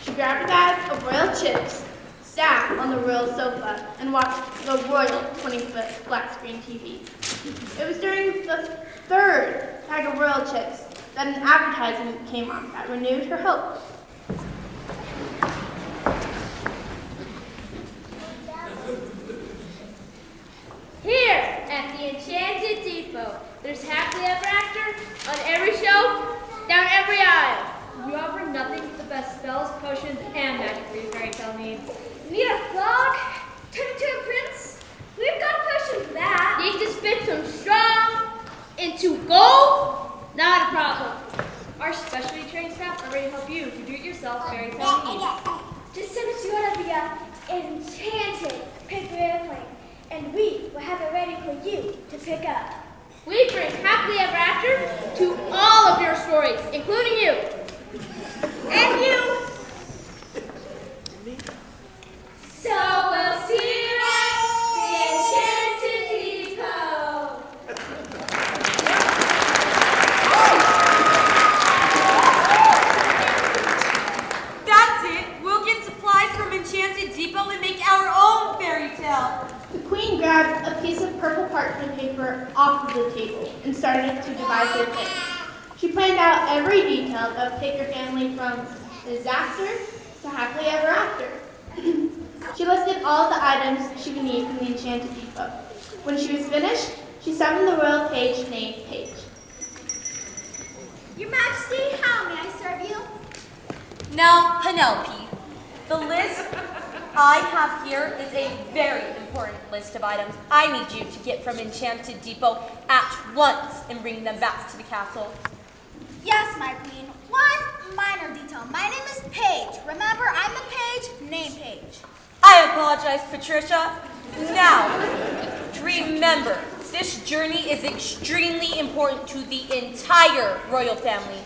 She grabbed a bag of royal chips, sat on the royal sofa, and watched the royal 20-foot flat screen TV. It was during the third bag of royal chips that an advertisement came on that renewed her hope. Here at the Enchanted Depot, there's Happily Ever After on every shelf, down every aisle. We offer nothing but the best spells, potions, and magic for your fairy tale needs. Need a frog? Turn into a prince? We've got a potion for that. Need to spit some straw into gold? Not a problem. Our specialty trained staff are ready to help you to do-it-yourself fairy tale needs. Just send us your enchanted paper airplane, and we will have it ready for you to pick up. We bring Happily Ever After to all of your stories, including you. And you. So we'll see you at the Enchanted Depot. off of the table and started to devise her plan. She planned out every detail that would take her family from disaster to happily ever after. She listed all the items she would need from the Enchanted Depot. When she was finished, she summoned the royal page named Paige. Your Majesty, how may I serve you? Now, Penelope, the list I have here is a very important list of items I need you to get from Enchanted Depot at once and bring them back to the castle. Yes, my queen. One minor detail. My name is Paige. Remember, I'm the page, name Paige. I apologize, Patricia. Now, remember, this journey is extremely important to the entire royal family.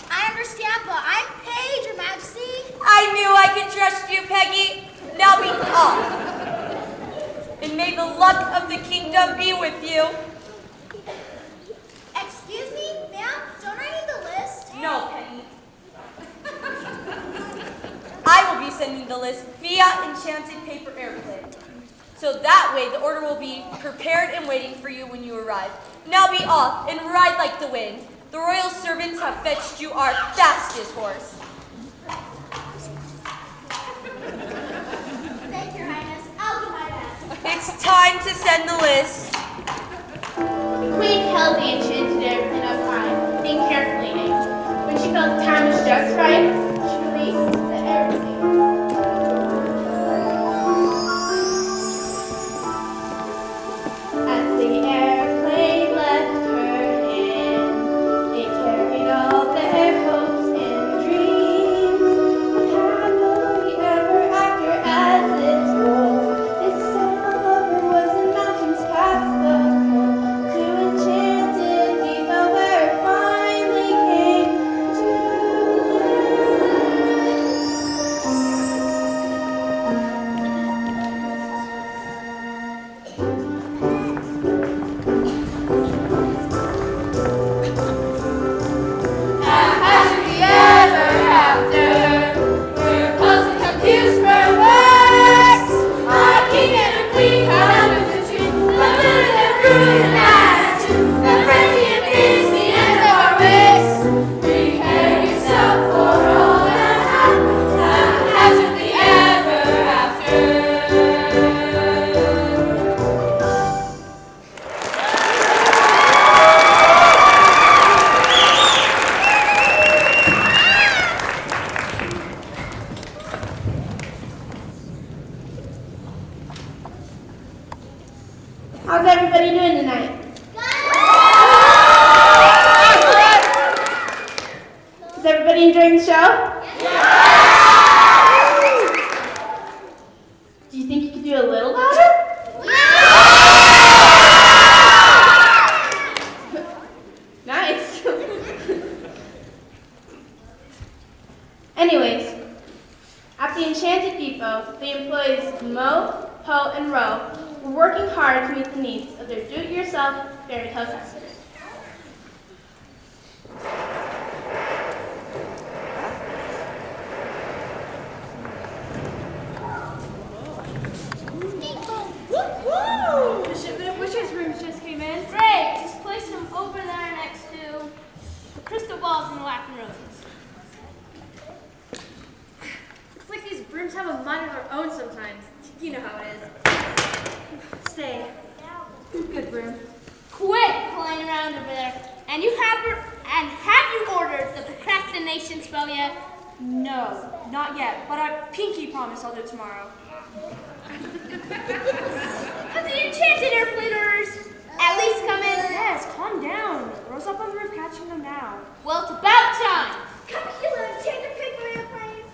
I understand, but I'm Paige, Your Majesty. I knew I could trust you, Peggy. Now be off. And may the luck of the kingdom be with you. Excuse me, ma'am, don't I need the list? No, Peggy. I will be sending the list via Enchanted Paper Airplane. So that way the order will be prepared and waiting for you when you arrive. Now be off and ride like the wind. The royal servants have fetched you our fastest horse. Thank your highness. I'll do my best. It's time to send the list. The queen held the enchanted airplane up high, being carefully aimed. When she felt the time was just right, she released the airplane. As the airplane left her hand, it carried all their hopes and dreams. With happily ever after as its goal, it sailed over woods and mountains past the coast to Enchanted Depot, where it finally came to Haphazardly ever after, we're puzzled, confused for words. A king and a queen caught up in between, but none of them grew in attitude. The frenzy and peace, the end of our race. Prepare yourself for all that happens. Haphazardly ever after. How's everybody doing tonight? Is everybody enjoying the show? Do you think you could do a little louder? Nice. Anyways, at the Enchanted Depot, the employees Mo, Po, and Ro were working hard to meet the needs of their do-it-yourself fairy tale customers. The shipment of wishes rooms just came in. Great! Just place them over there next to the crystal balls and the laughing roses. It's like these brooms have a mind of their own sometimes. You know how it is. Stay. Good broom. Quit flying around over there. And have you ordered the procrastination spell yet? No, not yet. But I pinky promise I'll do it tomorrow. Have the enchanted airplane orders at least come in? Yes, calm down. Rose up on the roof catching them now. Well, it's about time. Come here, enchanted paper airplane.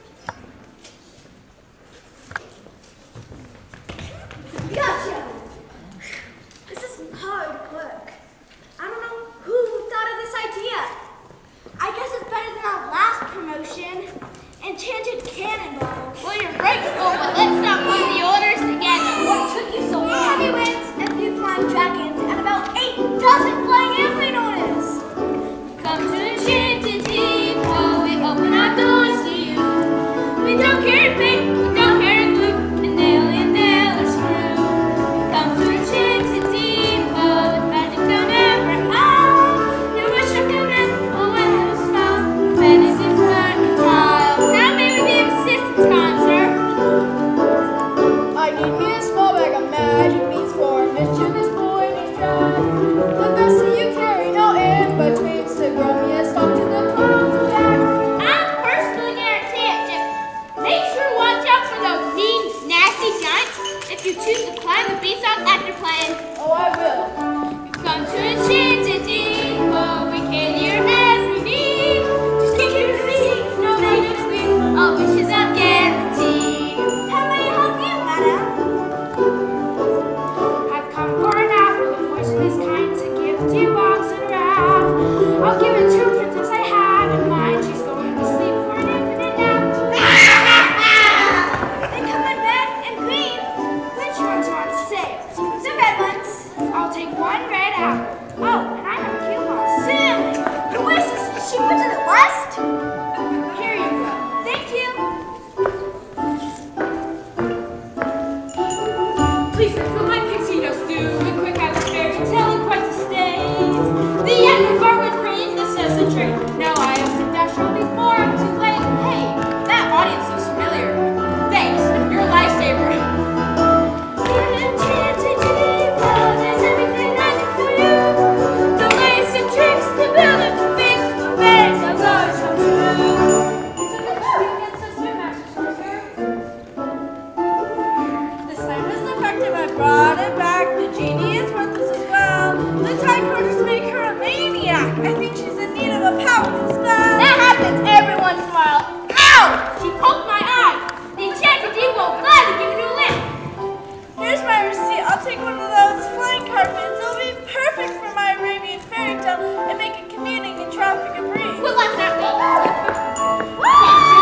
Gotcha. This is hard work. I don't know who thought of this idea. I guess it's better than our last promotion, enchanted cannonballs. Well, you're right, Skull, but let's not put the orders together. What took you so long? Heavy winds and few flying dragons. apple. Oh, and I have a coupon. Silly! Who is this? Is she went to the west? Here you go. Thank you. Please refill my pixie dust, do a quick I was fairy tale and quite sustained. The end of our with rain necessity. Now I have been that show before I'm too late. Hey, that audience looks familiar. Thanks, you're a lifesaver. Enchanted Depot, there's everything nice for you. The ways and tricks to build up the things, fairy tales always come true. The slime is defective, I brought it back. The genie is worthless as well. The tight quarters make her a maniac. I think she's in need of a powerful spell. That happens every once in a while. Ow! She poked my eye. The Enchanted Depot will gladly give you a lift. Here's my receipt. I'll take one of those flying carpets. It'll be perfect for my Arabian fairy tale and make it convenient in traffic and breeze. Quit laughing at me.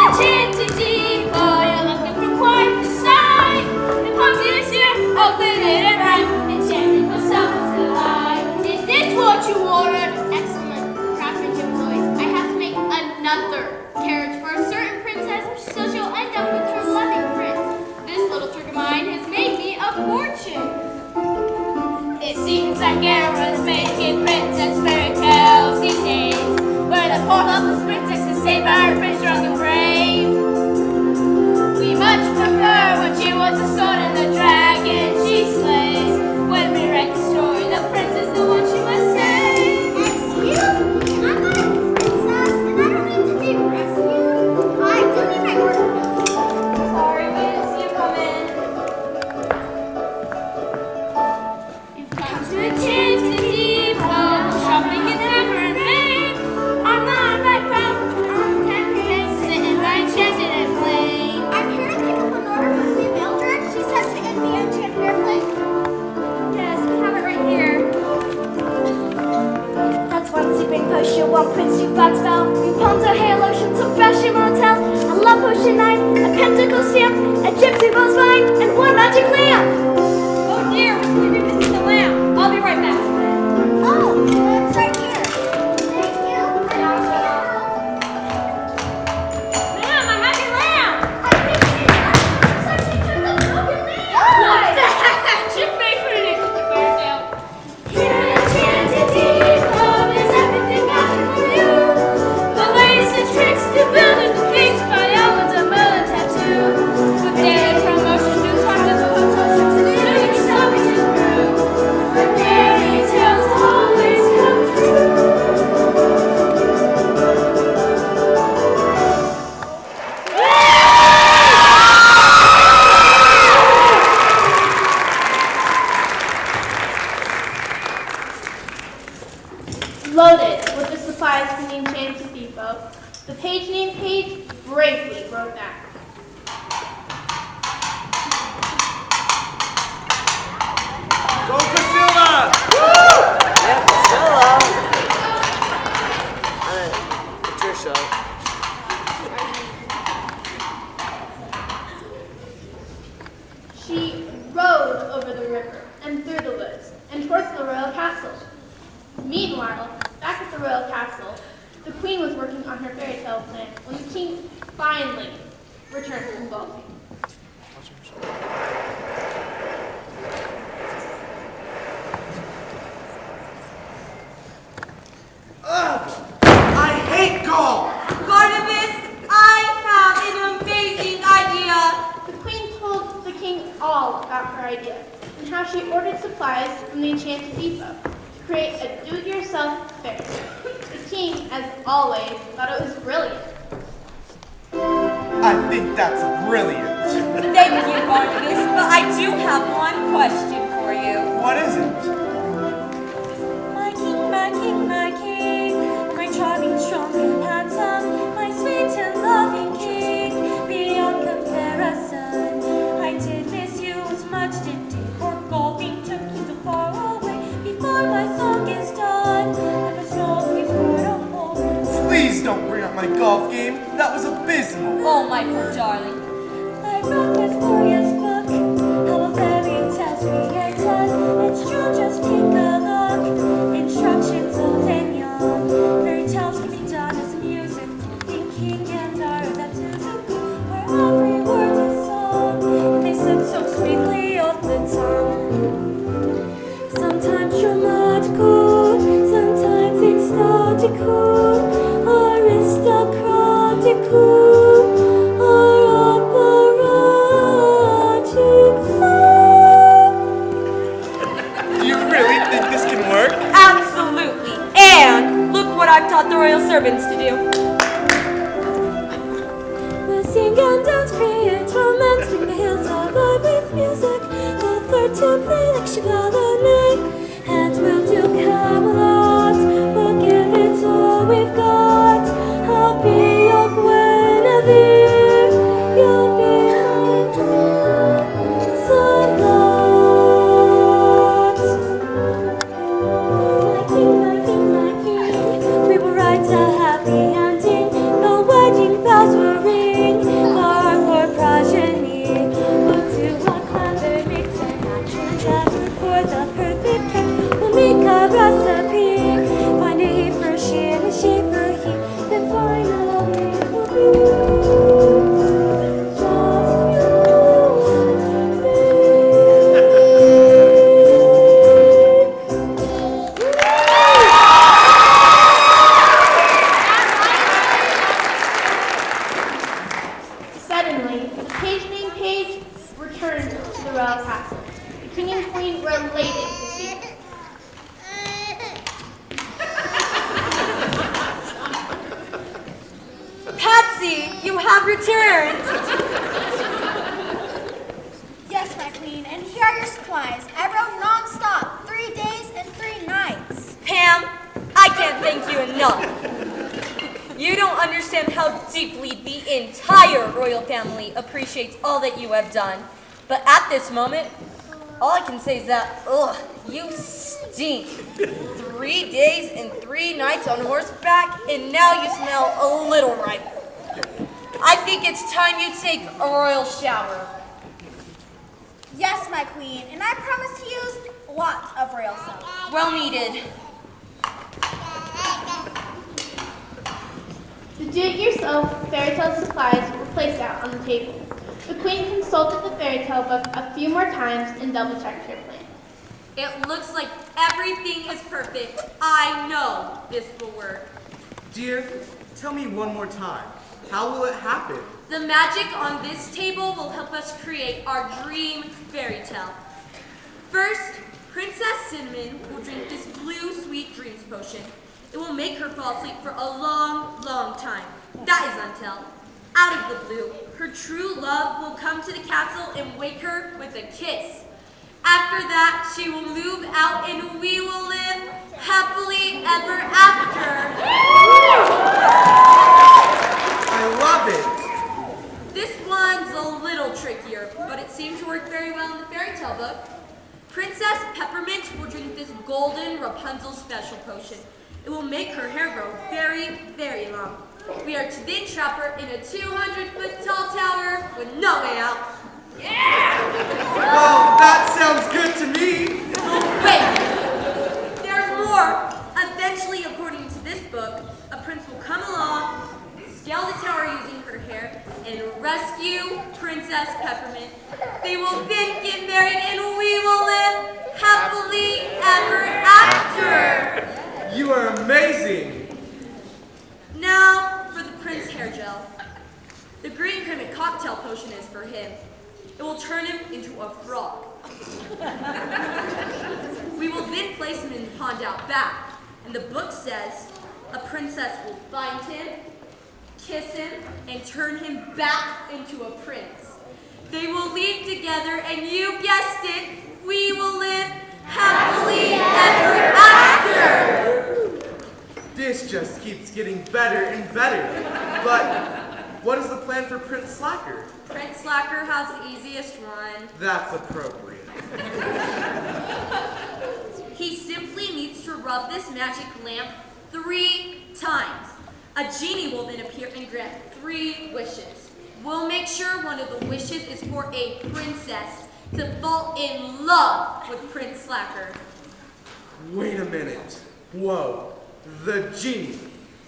Enchanted Depot, you're looking for quite the sight. The pumpkin is here, open it and right. Enchanted for summer's delight. Is this what you ordered? Excellent. Craftsmanship choice. I have to make another carriage for a certain princess, so she'll end up with her loving prince. This little trick of mine has made me a fortune. It seems like errors making princess fairy tales these days, where the poor helpless princess is saved by her prince strong and brave. We much prefer when she wants a sword and the dragon she slays. When we write the story, the prince is the one she must save. Excuse me, I'm not a princess, and I don't need to be rescued. I do need my order. Sorry, we didn't see you come in. You've come to Enchanted Depot, shopping is never in vain. Online by phone, on campaign, sitting by Enchanted and Plain. I'm here to pick up an order from the Mildred. She says to end the Enchanted Airplane. Yes, we have it right here. That's one sleeping potion, one prince you fat spell. Rapunzel, hair lotion, some fashion motel. A love potion knife, a pentacle stamp, a gypsy bell's vine, and one magic lamp. Oh dear, we're sleeping missing the lamp. I'll be right back. Oh, it's right here. Thank you. Ma'am, I have your lamp. I think it's like she took the broken lamp. What the heck? She's made for an interesting fairy tale. Here in Enchanted Depot, there's everything magic for you. The ways and tricks to build it, the things by Ellen's a melon tattoo. With daily promotions, new content, promotions, and new something is true. The fairy tales always come true. Loaded with the supplies from the Enchanted Depot, the page named Paige bravely wrote back. Go Priscilla! Yeah, Priscilla. Patricia. She rode over the river and through the woods and towards the royal castle. Meanwhile, back at the royal castle, the queen was working on her fairy tale plan when the king finally returned from golfing. Ugh! I hate golf! Barnabas, I have an amazing idea. The queen told the king all about her idea and how she ordered supplies from the Enchanted Depot to create a do-it-yourself fair. The king, as always, thought it was brilliant. I think that's brilliant. Thank you, Barnabas, but I do have one question for you. What is it? My king, my king, my king, my charming, strong, and handsome, my sweet and loving king, beyond comparison. I did miss you as much, didn't you? For golfing took you so far away. Before my song is done, I must always word a whole. Please don't bring up my golf game. That was abysmal. Oh, my poor darling. I wrote this glorious book, how a fairy tale created. It's true, just take a look. Jack taught the royal servants to do. We'll sing and dance, create romance, ring the hills alive with music. We'll flirt to play like chivalry, and we'll do Camelot. We'll give it all we've got. I'll be your Guinevere, you'll be my Lancelot. My king, my king, my king, we will write a happy ending. The wedding bells will ring for our progeny. We'll do a clever mix and match together for the perfect cake. We'll make a recipe, find a he for she and a she for he. Then finally it will be just you and me. Suddenly, the page named Page returned to the royal castle. The king and queen were elated to see him. Patsy, you have returned. Yes, my queen, and here are your supplies. I rode non-stop, 3 days and 3 nights. Pam, I can't thank you enough. You don't understand how deeply the entire royal family appreciates all that you have done. But at this moment, all I can say is that, ugh, you stink. 3 days and 3 nights on horseback, and now you smell a little ripe. I think it's time you take a royal shower. Yes, my queen, and I promise to use lots of royal soap. Well needed. The do-it-yourself fairy tale supplies were placed out on the table. The queen consulted the fairy tale book a few more times and double-checked her plan. It looks like everything is perfect. I know this will work. Dear, tell me one more time. How will it happen? The magic on this table will help us create our dream fairy tale. First, Princess Cinnamon will drink this blue sweet dreams potion. It will make her fall asleep for a long, long time. That is until, out of the blue, her true love will come to the castle and wake her with a kiss. After that, she will move out and we will live happily ever after. I love it! This one's a little trickier, but it seems to work very well in the fairy tale book. Princess Peppermint will drink this golden Rapunzel special potion. It will make her hair grow very, very long. We are to then trap her in a 200-foot tall tower with no way out. Well, that sounds good to me! Wait! There's more! Eventually, according to this book, a prince will come along, scale the tower using her hair, and rescue Princess Peppermint. They will then get married and we will live happily ever after! You are amazing! Now for the Prince hair gel. The green cremant cocktail potion is for him. It will turn him into a frog. We will then place him in the pond out back. And the book says a princess will find him, kiss him, and turn him back into a prince. They will leave together and you guessed it, we will live happily ever after. This just keeps getting better and better. But what is the plan for Prince Slacker? Prince Slacker has the easiest one. That's appropriate. He simply needs to rub this magic lamp 3 times. A genie will then appear and grant 3 wishes. We'll make sure one of the wishes is for a princess to fall in love with Prince Slacker. Wait a minute. Whoa. The genie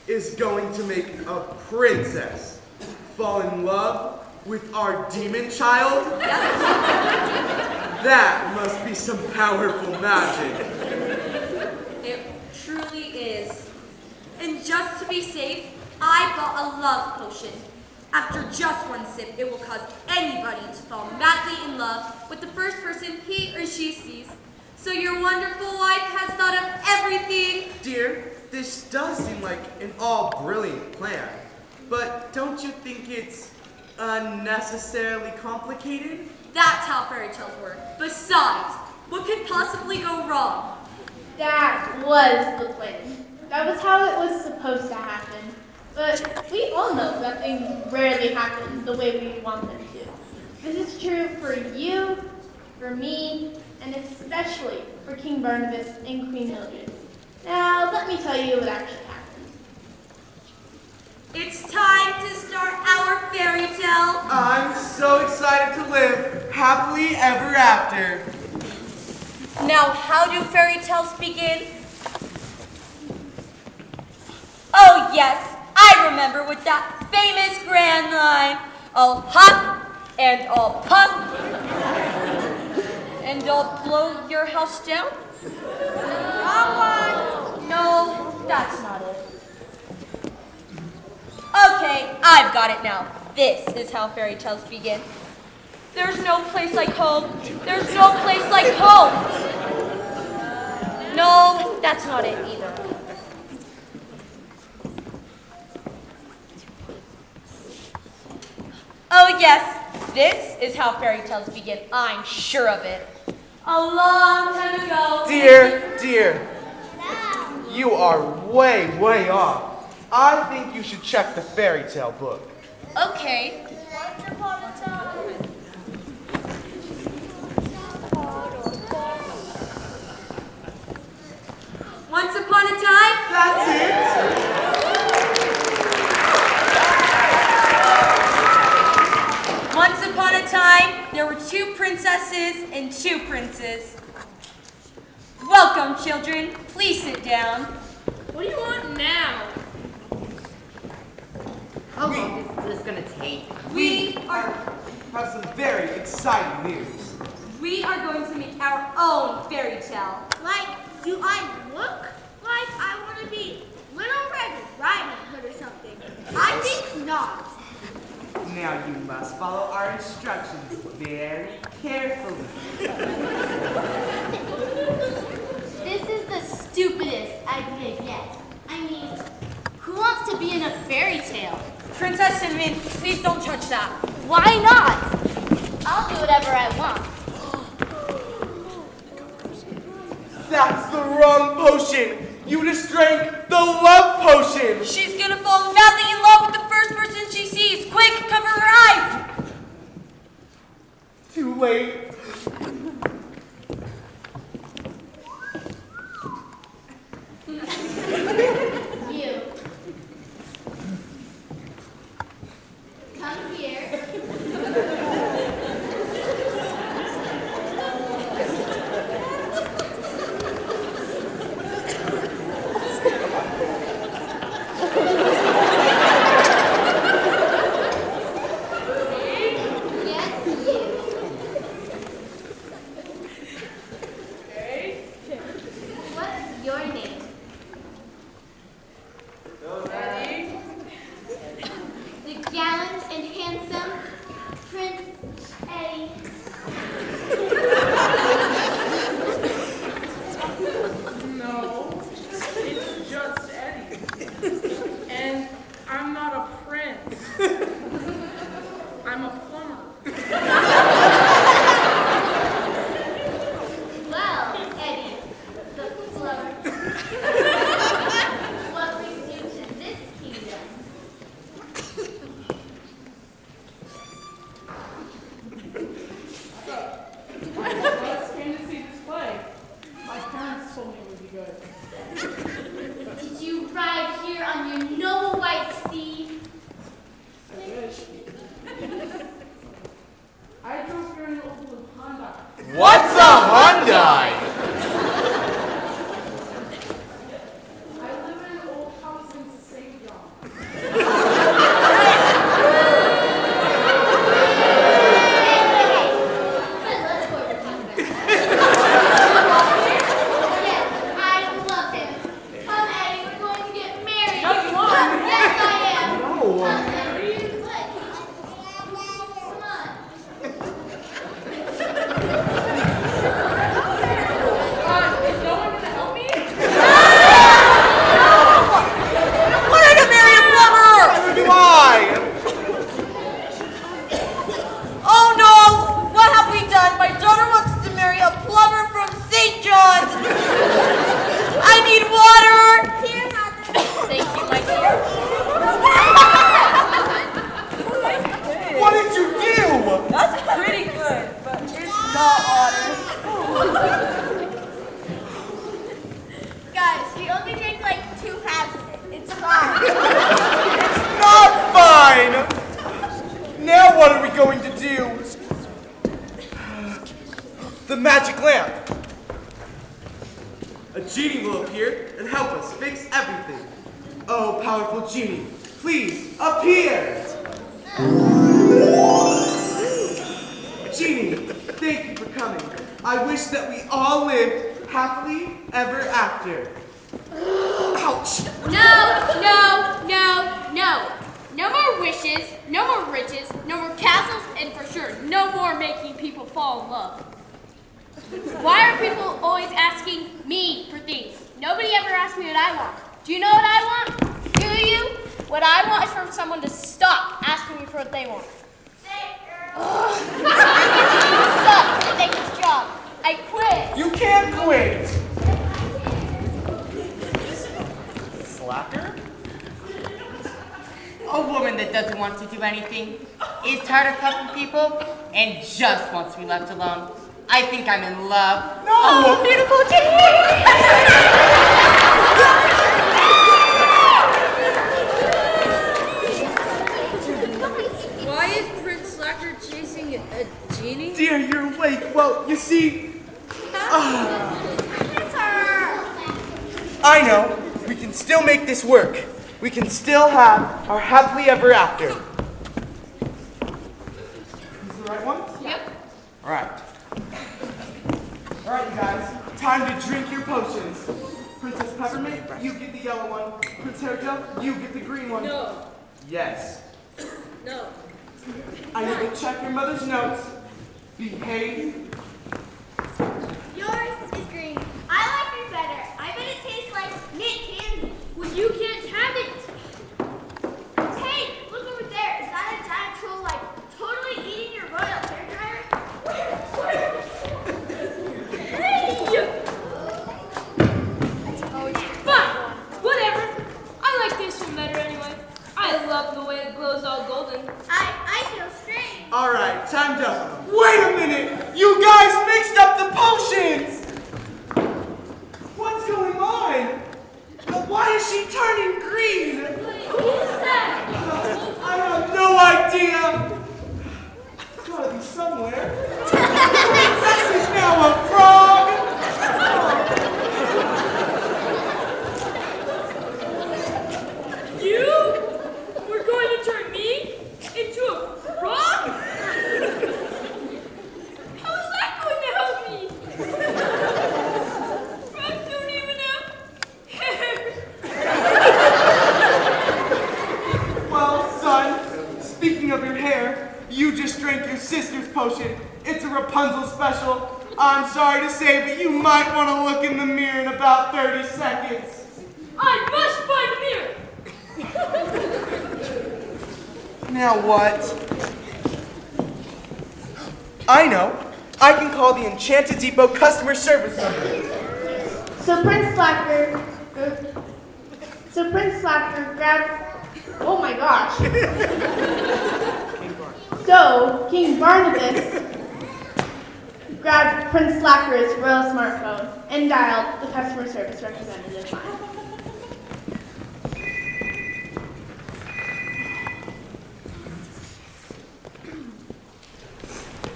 is going to make a princess fall in love with our demon child? That must be some powerful magic. It truly is. And just to be safe, I bought a love potion. After just 1 sip, it will cause anybody to fall madly in love with the first person he or she sees. So your wonderful wife has thought of everything. Dear dear, this does seem like an all-brilliant plan, but don't you think it's unnecessarily complicated? That's how fairy tales work. Besides, what could possibly go wrong? That was the plan. That was how it was supposed to happen. But we all know that things rarely happen the way we want them to. This is true for you, for me, and especially for King Barnabas and Queen Mildred. Now, let me tell you what actually happened. It's time to start our fairy tale. I'm so excited to live happily ever after. Now, how do fairy tales begin? Oh yes, I remember with that famous grand line. I'll hop and I'll puff and I'll blow your house down. Wrong one. No, that's not it. Okay, I've got it now. This is how fairy tales begin. There's no place like home. There's no place like home. No, that's not it either. Oh yes, this is how fairy tales begin. I'm sure of it. A long time ago. Dear, you are way off. I think you should check the fairy tale book. Okay. Once upon a time. Once upon a time. That's it. Once upon a time, there were 2 princesses and 2 princes. Welcome, children. Please sit down. What do you want now? How long is this gonna take? We are Have some very exciting news. going to make our own fairy tale. Like, do I look like I want to be Little Red Riding Hood or something? I think not. Now you must follow our instructions very carefully. This is the stupidest idea yet. I mean, who wants to be in a fairy tale? Princess Cinnamon, please don't touch that. Why not? I'll do whatever I want. That's the wrong potion. You just drank the love potion. She's gonna fall madly in love with the first person she sees. Quick, cover her eyes. Too late. You. Come here. Yes, you. What's your name? The gallant and handsome Prince Eddie. No, it's just Eddie. And I'm not a prince. I'm a plumber. Well, Eddie, the plumber. What brings you to this kingdom? I just came to see this play. My parents told me it would be good. Did you ride here on your noble white steed? I wish. I drove here in an old Honda. What's a Hyundai? I live in an old house in St. John. Yes, I love him. Come, Eddie, we're going to get married. No, you won't. You only drink like 2 halves of it. It's fine. It's not fine! Now what are we going to do? The magic lamp. A genie will appear and help us fix everything. Oh, powerful genie, please appear! Genie, thank you for coming. I wish that we all lived happily ever after. Ouch! No. No more wishes, no more riches, no more castles, and for sure, no more making people fall in love. Why are people always asking me for things? Nobody ever asks me what I want. Do you know what I want? Do you? What I want is for someone to stop asking me for what they want. Suck at this job. I quit. You can't quit! Slacker? A woman that doesn't want to do anything, is tired of helping people, and just wants to be left alone. I think I'm in love. No! Oh, beautiful genie! Why is Prince Slacker chasing a genie? Dear, you're awake. Well, you see... I know. We can still make this work. We can still have our happily ever after. These the right ones? Yep. All right. All right, you guys. Time to drink your potions. Princess Peppermint, you get the yellow one. Prince Hairgel, you get the green one. No. Yes. No. I need to check your mother's notes. Behave. Yours is green. I like yours better. I bet it tastes like mint candy. Well, you can't have it. Hey, look over there. Is that a giant troll like totally eating your royal hair dryer? Fine. Whatever. I like this one better anyway. I love the way it glows all golden. I feel strange. All right, time's up. Wait a minute! You guys mixed up the potions! What's going on? Why is she turning green? Who's that? I have no idea. It's gotta be somewhere. Princess is now a frog. You? We're going to turn me into a frog? How is that going to help me? Frogs don't even have hair. Well, son, speaking of your hair, you just drank your sister's potion. It's a Rapunzel special. I'm sorry to say, but you might want to look in the mirror in about 30 seconds. I must find a mirror. Now what? I know. I can call the Enchanted Depot customer service number. So Prince Slacker grabbed. Oh my gosh. So King Barnabas grabbed Prince Slacker's royal smartphone and dialed the customer service representative line.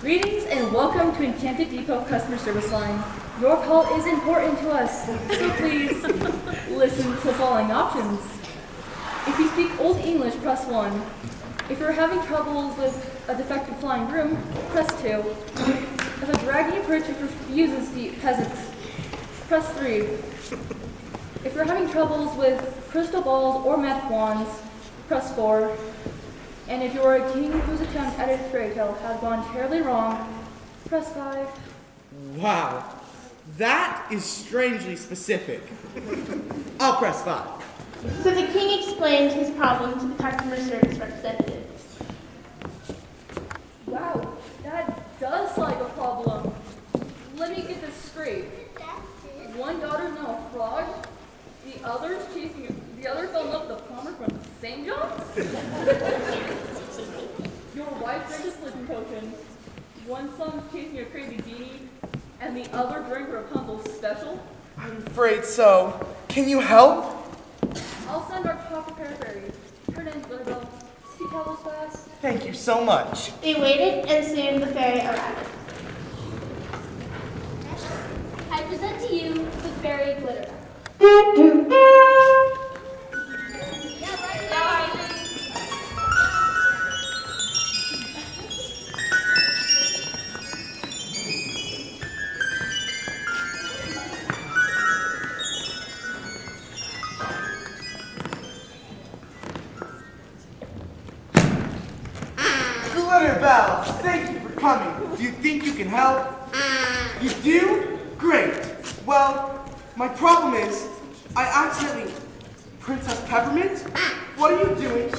Greetings and welcome to Enchanted Depot customer service line. Your call is important to us, so please listen to the following options. If you speak Old English, press 1. If you're having troubles with a defective flying broom, press 2. If a dragging approach refuses to eat peasants, press 3. If you're having troubles with crystal balls or magic wands, press 4. And if you're a king whose attempt at a fairy tale has gone terribly wrong, press 5. Wow, that is strangely specific. I'll press 5. So the king explained his problem to the customer service representative. Wow, that does sound like a problem. Let me get this straight. One daughter's now a frog, the other fell in love with a plumber from St. John's? Your wife drank a sleeping potion, one son's chasing a crazy genie, and the other drank Rapunzel's special? I'm afraid so. Can you help? I'll send our proper paraphrase. Her name's Isabel. She travels fast. Thank you so much. They waited, and soon the fairy arrived. I present to you the fairy glitter. Glitter Bell, thank you for coming. Do you think you can help? You do? Great. Well, my problem is, I accidentally... Princess Peppermint? What are you doing?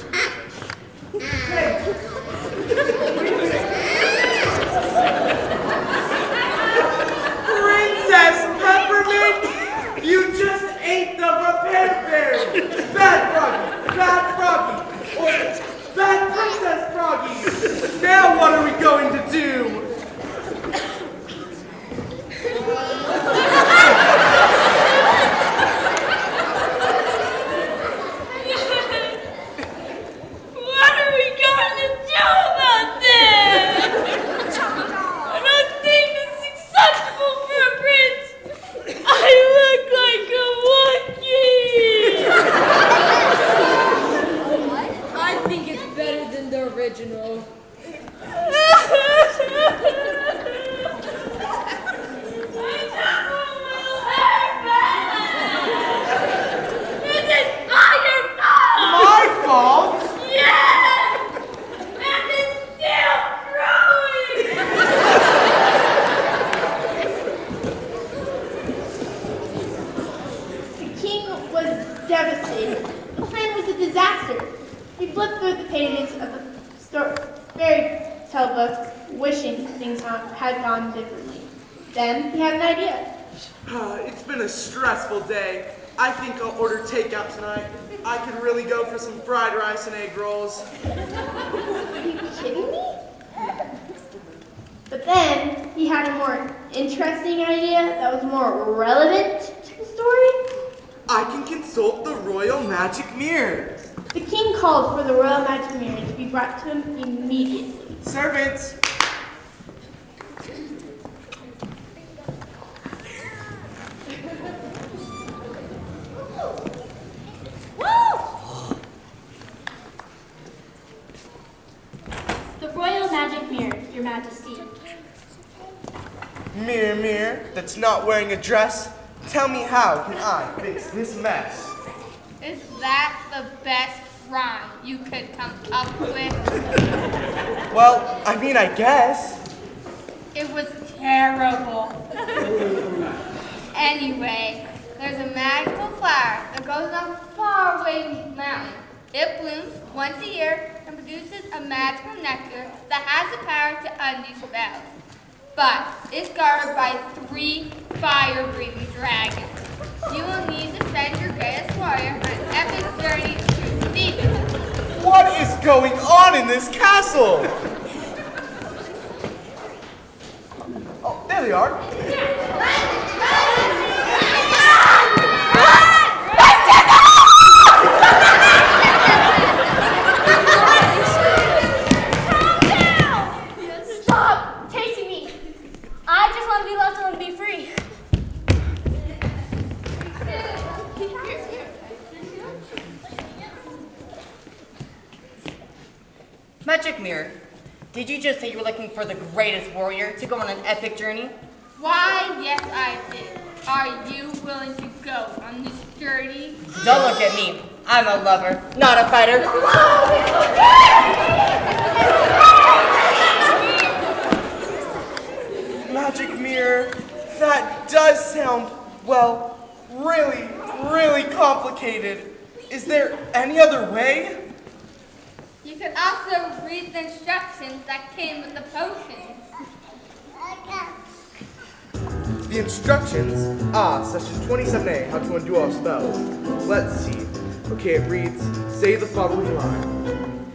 Hey. Princess Peppermint? You just ate the repair fairy! Bad Froggy! Or Bad Princess Froggy! Now what are we going to do? What are we going to do about this? I don't think it's acceptable for a prince. I look like a monkey. I think it's better than the original. My fault? Yeah! And it's still growing! The king was devastated. The plan was a disaster. He flipped through the pages of the fairy tale book, wishing things had gone differently. Then he had an idea. It's been a stressful day. I think I'll order takeout tonight. I could really go for some fried rice and egg rolls. Are you kidding me? But then he had a more interesting idea that was more relevant to the story. I can consult the royal magic mirror. The king called for the royal magic mirror to be brought to him immediately. Servants! The royal magic mirror, Your Majesty. Mirror, mirror, that's not wearing a dress, tell me how can I fix this mess? Is that the best rhyme you could come up with? Well, I mean, I guess. It was terrible. Anyway, there's a magical flower that grows on a faraway mountain. It blooms once a year and produces a magical nectar that has the power to undo spells. But it's guarded by 3 fire-breathing dragons. You will need to send your greatest warrior on an epic journey to see them. What is going on in this castle? Oh, there they are. Stop chasing me. I just want to be left alone and be free. Magic Mirror, did you just say you were looking for the greatest warrior to go on an epic journey? Why, yes, I did. Are you willing to go on this journey? Don't look at me. I'm a lover, not a fighter. Magic mirror, that does sound, well, really, really complicated. Is there any other way? You could also read the instructions that came with the potions. The instructions? Section 27A, how to undo all spells. Let's see. Okay, it reads, say the following line.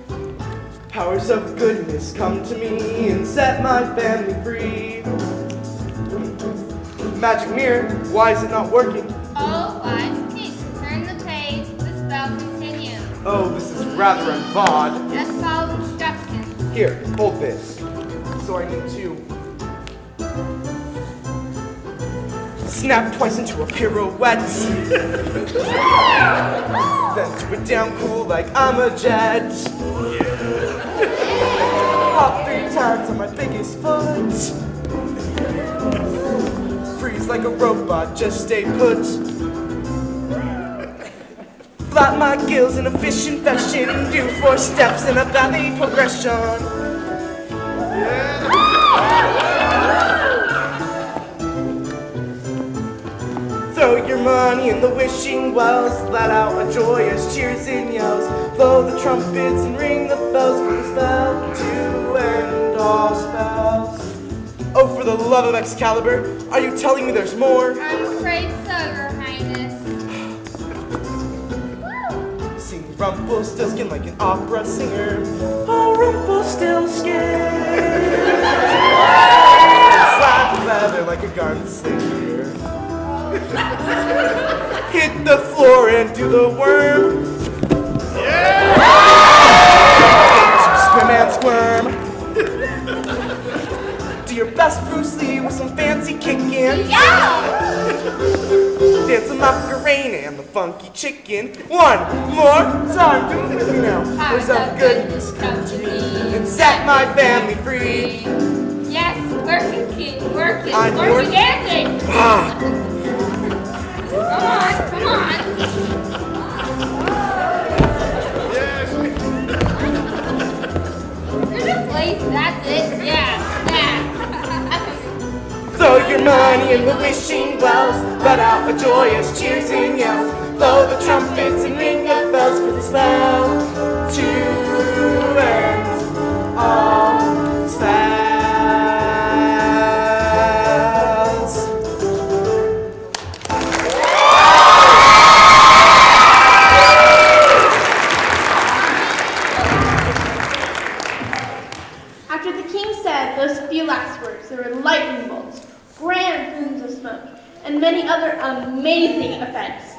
Powers of goodness come to me and set my family free. Magic mirror, why is it not working? All wise king, Oh, this is rather odd. Just follow instructions. Here, hold this. So I need to snap twice into a pirouette. Then do it down cool like I'm a jet. Hop 3 times on my biggest foot. Freeze like a robot, just stay put. Flap my gills in a fish infection and do 4 steps in a ballet progression. Throw your money in the wishing wells, let out a joyous cheers and yells. Blow the trumpets and ring the bells for the spell to end all spells. Oh, for the love of Excalibur, are you telling me there's more? I'm afraid so, Your Highness. Sing Rumpelstiltskin like an opera singer. Oh, Rumpelstiltskin. Slap leather like a gunslinger. Hit the floor and do the worm. Yeah! Swim and squirm. Do your best Bruce Lee with some fancy kicking. Yeah! Dance a Macarena and the funky chicken. One more time. Do it with me now. Where's that goodness come to me and set my family free? Yes, working king, working, I'm working, dancing. Ah. Come on, come on. There's a place, that's it. Yeah, yeah. Throw your money in the wishing wells, let out a joyous cheers and yells. Blow the trumpets and ring the bells for the spell to end all spells. After the king said those few last words, there were lightning bolts, grand plumes of smoke, and many other amazing effects.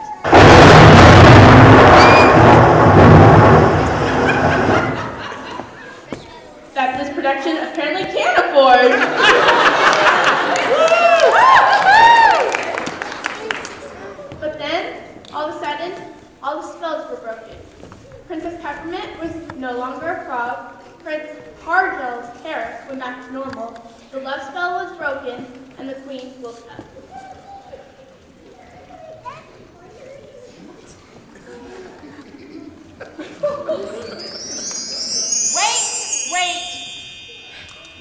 That this production apparently can't afford. But then, all of a sudden, all the spells were broken. Princess Peppermint was no longer a frog. Prince Hardgell's hair went back to normal. The love spell was broken, and the queen woke up.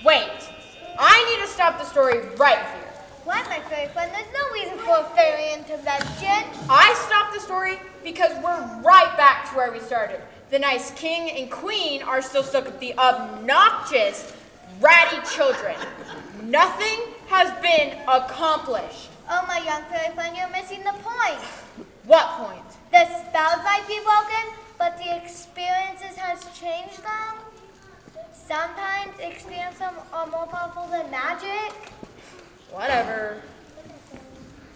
Wait. I need to stop the story right here. Why, my fairy friend? There's no reason for a fairy intervention. I stopped the story because we're right back to where we started. The nice king and queen are still stuck with the obnoxious, ratty children. Nothing has been accomplished. Oh, my young fairy friend, you're missing the point. What point? The spells might be broken, but the experiences has changed them. Sometimes experiences are more powerful than magic. Whatever.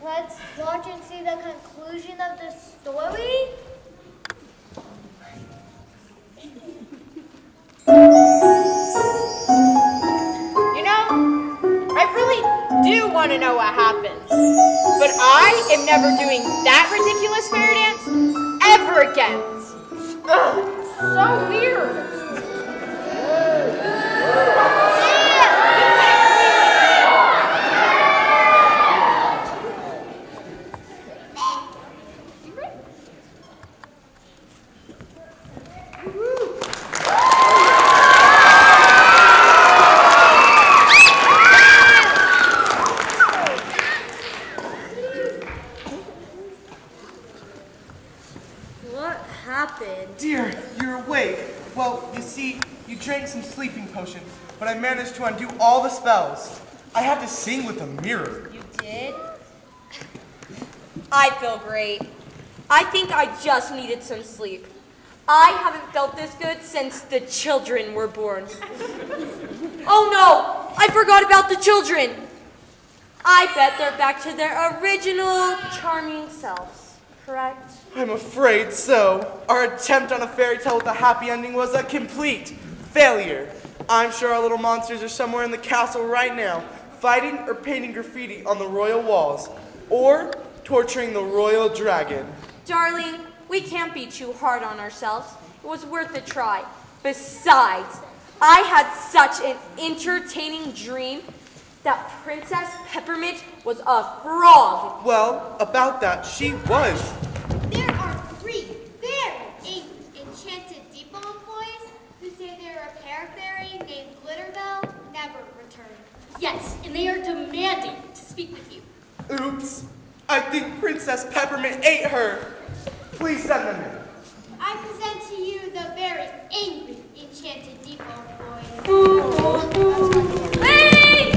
Let's watch and see the conclusion of the story. You know, I really do want to know what happens. But I am never doing that ridiculous fairy dance ever again. Ugh, so weird. What happened? Dear, you're awake. Well, you see, you drank some sleeping potion, but I managed to undo all the spells. I had to sing with a mirror. You did? I feel great. I think I just needed some sleep. I haven't felt this good since the children were born. Oh no! I forgot about the children! I bet they're back to their original charming selves. correct? I'm afraid so. Our attempt on a fairy tale with a happy ending was a complete failure. I'm sure our little monsters are somewhere in the castle right now, fighting or painting graffiti on the royal walls, or torturing the royal dragon. Darling, we can't be too hard on ourselves. It was worth a try. Besides, I had such an entertaining dream that Princess Peppermint was a frog. Well, about that, she was. There are 3 very enchanted depot employees who say their repair fairy named Glitterbell never returned. Yes, and they are demanding to speak with you. Oops. I think Princess Peppermint ate her. Please send them in. I present to you the very angry enchanted depot employees. Hey!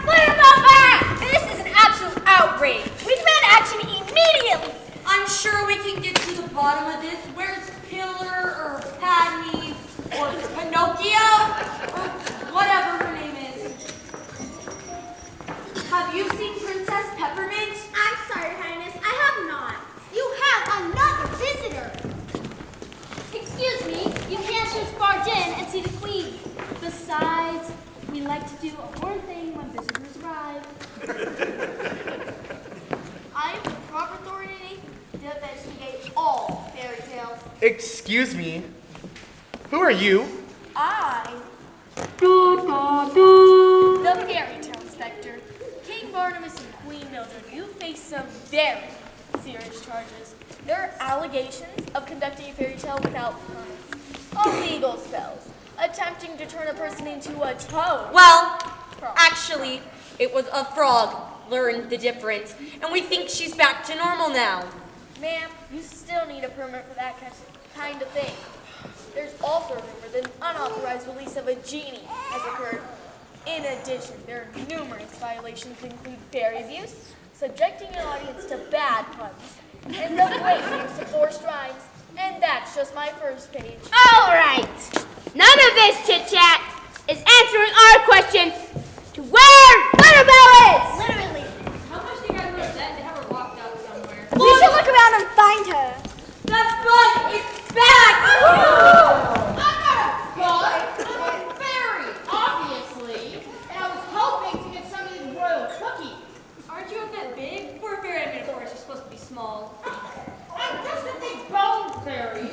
Glitterbell back! This is an absolute outrage. We demand action immediately. I'm sure we can get to the bottom of this. Where's Pillar or Padme or Pinocchio or whatever her name is? Have you seen Princess Peppermint? I'm sorry, Highness, I have not. You have another visitor. Excuse me, you can't just barge in and see the queen. Besides, we like to do one thing when visitors arrive. I am the proper authority to investigate all fairy tales. Excuse me. Who are you? I, the fairy tale inspector, King Barnabas and Queen Mildred, you face some very serious charges. There are allegations of conducting a fairy tale without puns, illegal spells, attempting to turn a person into a toad. Well, actually, it was a frog. Learned the difference, and we think she's back to normal now. Ma'am, you still need a permit for that kind of thing. There's also a rumor that an unauthorized release of a genie has occurred. In addition, there are numerous violations that include fairy abuse, subjecting an audience to bad puns, and the blatant use of forced rhymes. And that's just my first page. All right. None of this chit-chat is answering our question to where Glitterbell is. Literally. How much do you guys know that they have her locked up somewhere? We should look around and find her. That bug is back! I'm not a bug. I'm a fairy, obviously. And I was hoping to get some of these royal cookies. Aren't you a bit big? For a fairy, I mean, of course, you're supposed to be small. I'm just a big bone fairy.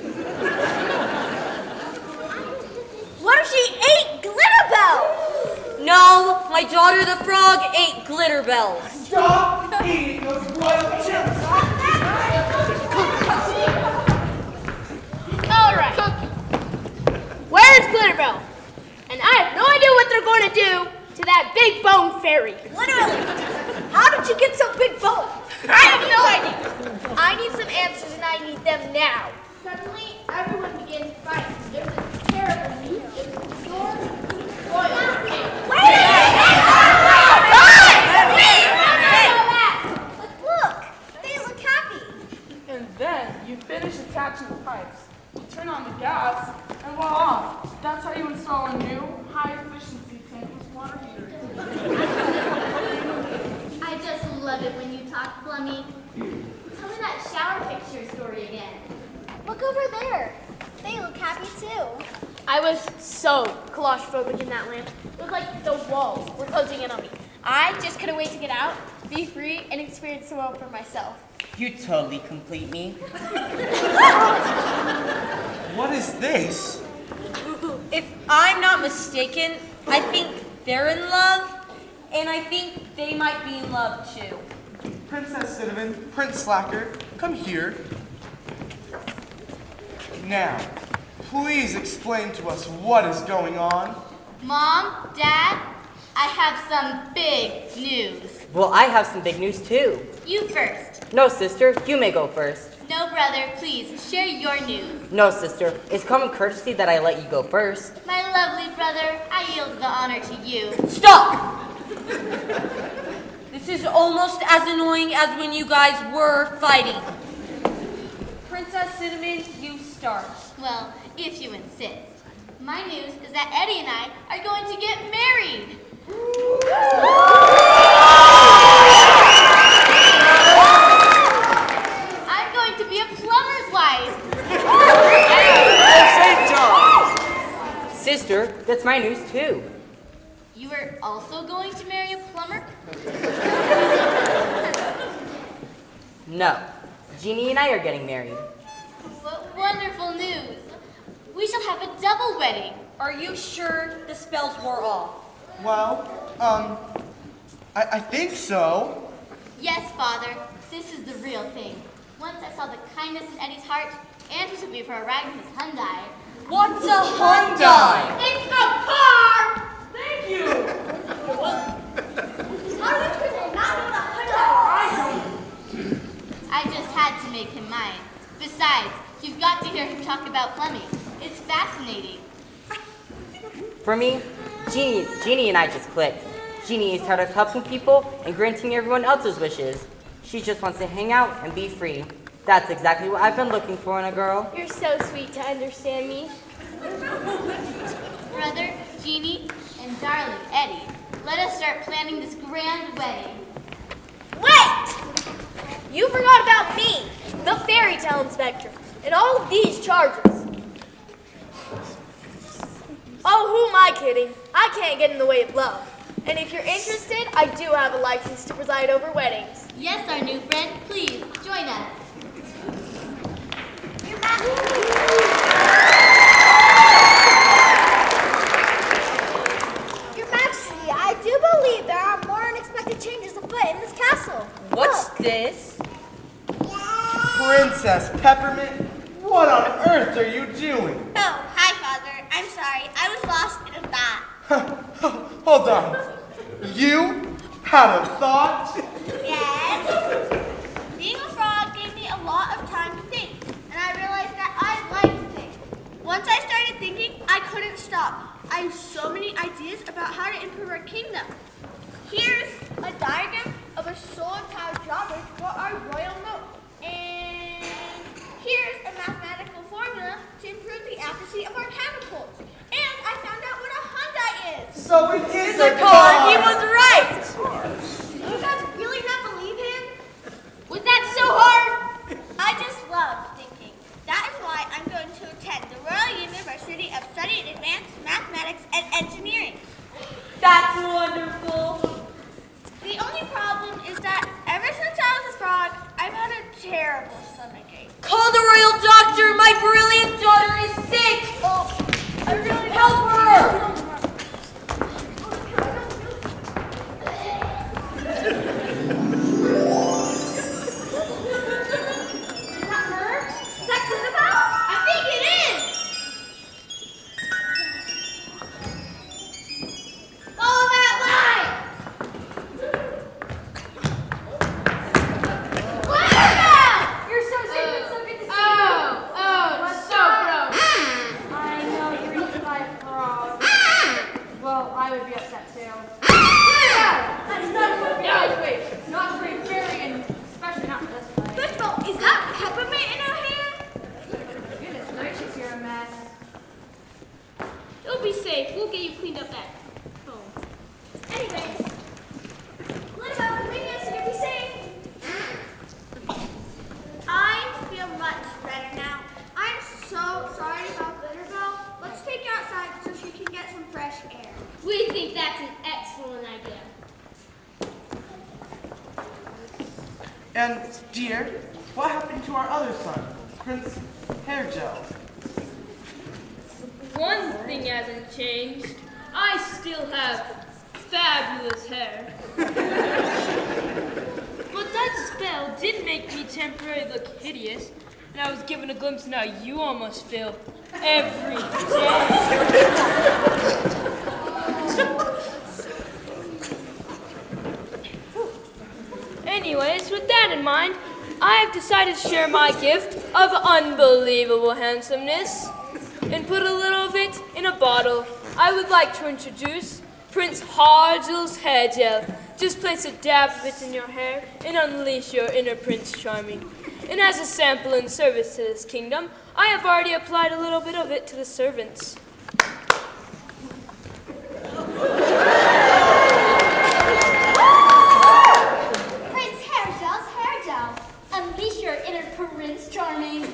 What if she ate Glitterbell? No, my daughter the frog ate Glitterbell. Stop eating those royal chips! All right. Where's Glitterbell? And I have no idea what they're going to do to that big bone fairy. Literally. How did you get so big bone? I have no idea. I need some answers, and I need them now. Suddenly, everyone begins fighting. There's a terrible news. It's your royal family. But look, they look happy. And then you finish attaching the pipes. You turn on the gas, and voila! That's how you install a new, high-efficiency tankless water heater. I just love it when you talk, Plummy. Tell me that shower picture story again. Look over there. They look happy too. I was so claustrophobic in that lamp. It was like the walls were closing in on me. I just couldn't wait to get out, be free, and experience the world for myself. You totally complete me. What is this? If I'm not mistaken, I think they're in love, and I think they might be in love too. Princess Cinnamon, Prince Slacker, come here. Now, please explain to us what is going on. Mom, Dad, I have some big news. Well, I have some big news too. You first. No, sister, you may go first. No, brother, please, share your news. No, sister, it's common courtesy that I let you go first. My lovely brother, I yield the honor to you. Stop! This is almost as annoying as when you guys were fighting. Princess Cinnamon, you start. Well, if you insist. My news is that Eddie and I are going to get married. I'm sister gets my news too. You are also going to marry a plumber? No, Jeannie and I are getting married. What wonderful news. We shall have a double wedding. Are you sure the spells wore off? Well, I think so. Yes, Father, this is the real thing. Once I saw the kindness in Eddie's heart, and he took me for a ride in his Hyundai. What's a Hyundai? It's a car! Thank you. I just had to make him mine. Besides, you've got to hear him talk about plumbing. It's fascinating. For me, Jeannie and I just clicked. Jeannie is tired of helping people and granting everyone else's wishes. She just wants to hang out and be free. That's exactly what I've been looking for in a girl. You're so sweet to understand me. Brother, Jeannie, and darling Eddie, let us start planning this grand wedding. Wait! You forgot about me, the fairy tale inspector, and all of these charges. Oh, who am I kidding? I can't get in the way of love. And if you're interested, I do have a license to preside over weddings. Yes, our new friend, please join us. Your Majesty, I do believe there are more unexpected changes afoot in this castle. What's this? Princess Peppermint, what on earth are you doing? Oh, hi, Father. I'm sorry. I was lost in a thought. Hold on. You had a thought? Yes. Being a frog gave me a lot of time to think, and I realized that I like to think. Once I started thinking, I couldn't stop. I have so many ideas about how to improve our kingdom. Here's a diagram of a solar-powered drawbridge for our royal moat. And here's a mathematical formula to improve the accuracy of our catapults. And I found out what a Hyundai is. So it is a car. He was right. You guys really not believe him? Was that so hard? I just love thinking. That is why I'm going to attend the Royal University of Study in Advanced Mathematics and Engineering. That's wonderful. The only problem is that ever since I was a frog, I've had a terrible stomachache. Call the royal doctor. My brilliant daughter is sick. Oh, I really Help her. Is that her? Is that Clinnabelle? I think it is! Follow that line! Clinnabelle! You're so safe and so good to see So gross. I know you're eaten by a frog. Well, I would be upset too. That's not appropriate. No, not very fairy, and especially not this way. Clinnabelle, is that peppermint in her hand? Goodness gracious, you're a mess. You'll be safe. We'll get you cleaned up at home. Anyways, Clinnabelle, come in so you'll be safe. I feel much better now. I'm so sorry about Glitterbell. Let's take her outside so she can get some fresh air. We think that's an excellent idea. And, dear, what happened to our other son, Prince Hairgel? One thing hasn't changed. I still have fabulous hair. But that spell did make me temporarily look hideous, and I was given a glimpse of how you almost feel every day. Anyways, with that in mind, I have decided to share my gift of unbelievable handsomeness and put a little of it in a bottle. I would like to introduce Prince Haphazardly Hair Gel. Just place a dab of it in your hair and unleash your inner Prince Charming. And as a sample in service to this kingdom, I have already applied a little bit of it to the servants. Prince Hairgel's hair gel. Unleash your inner Prince Charming.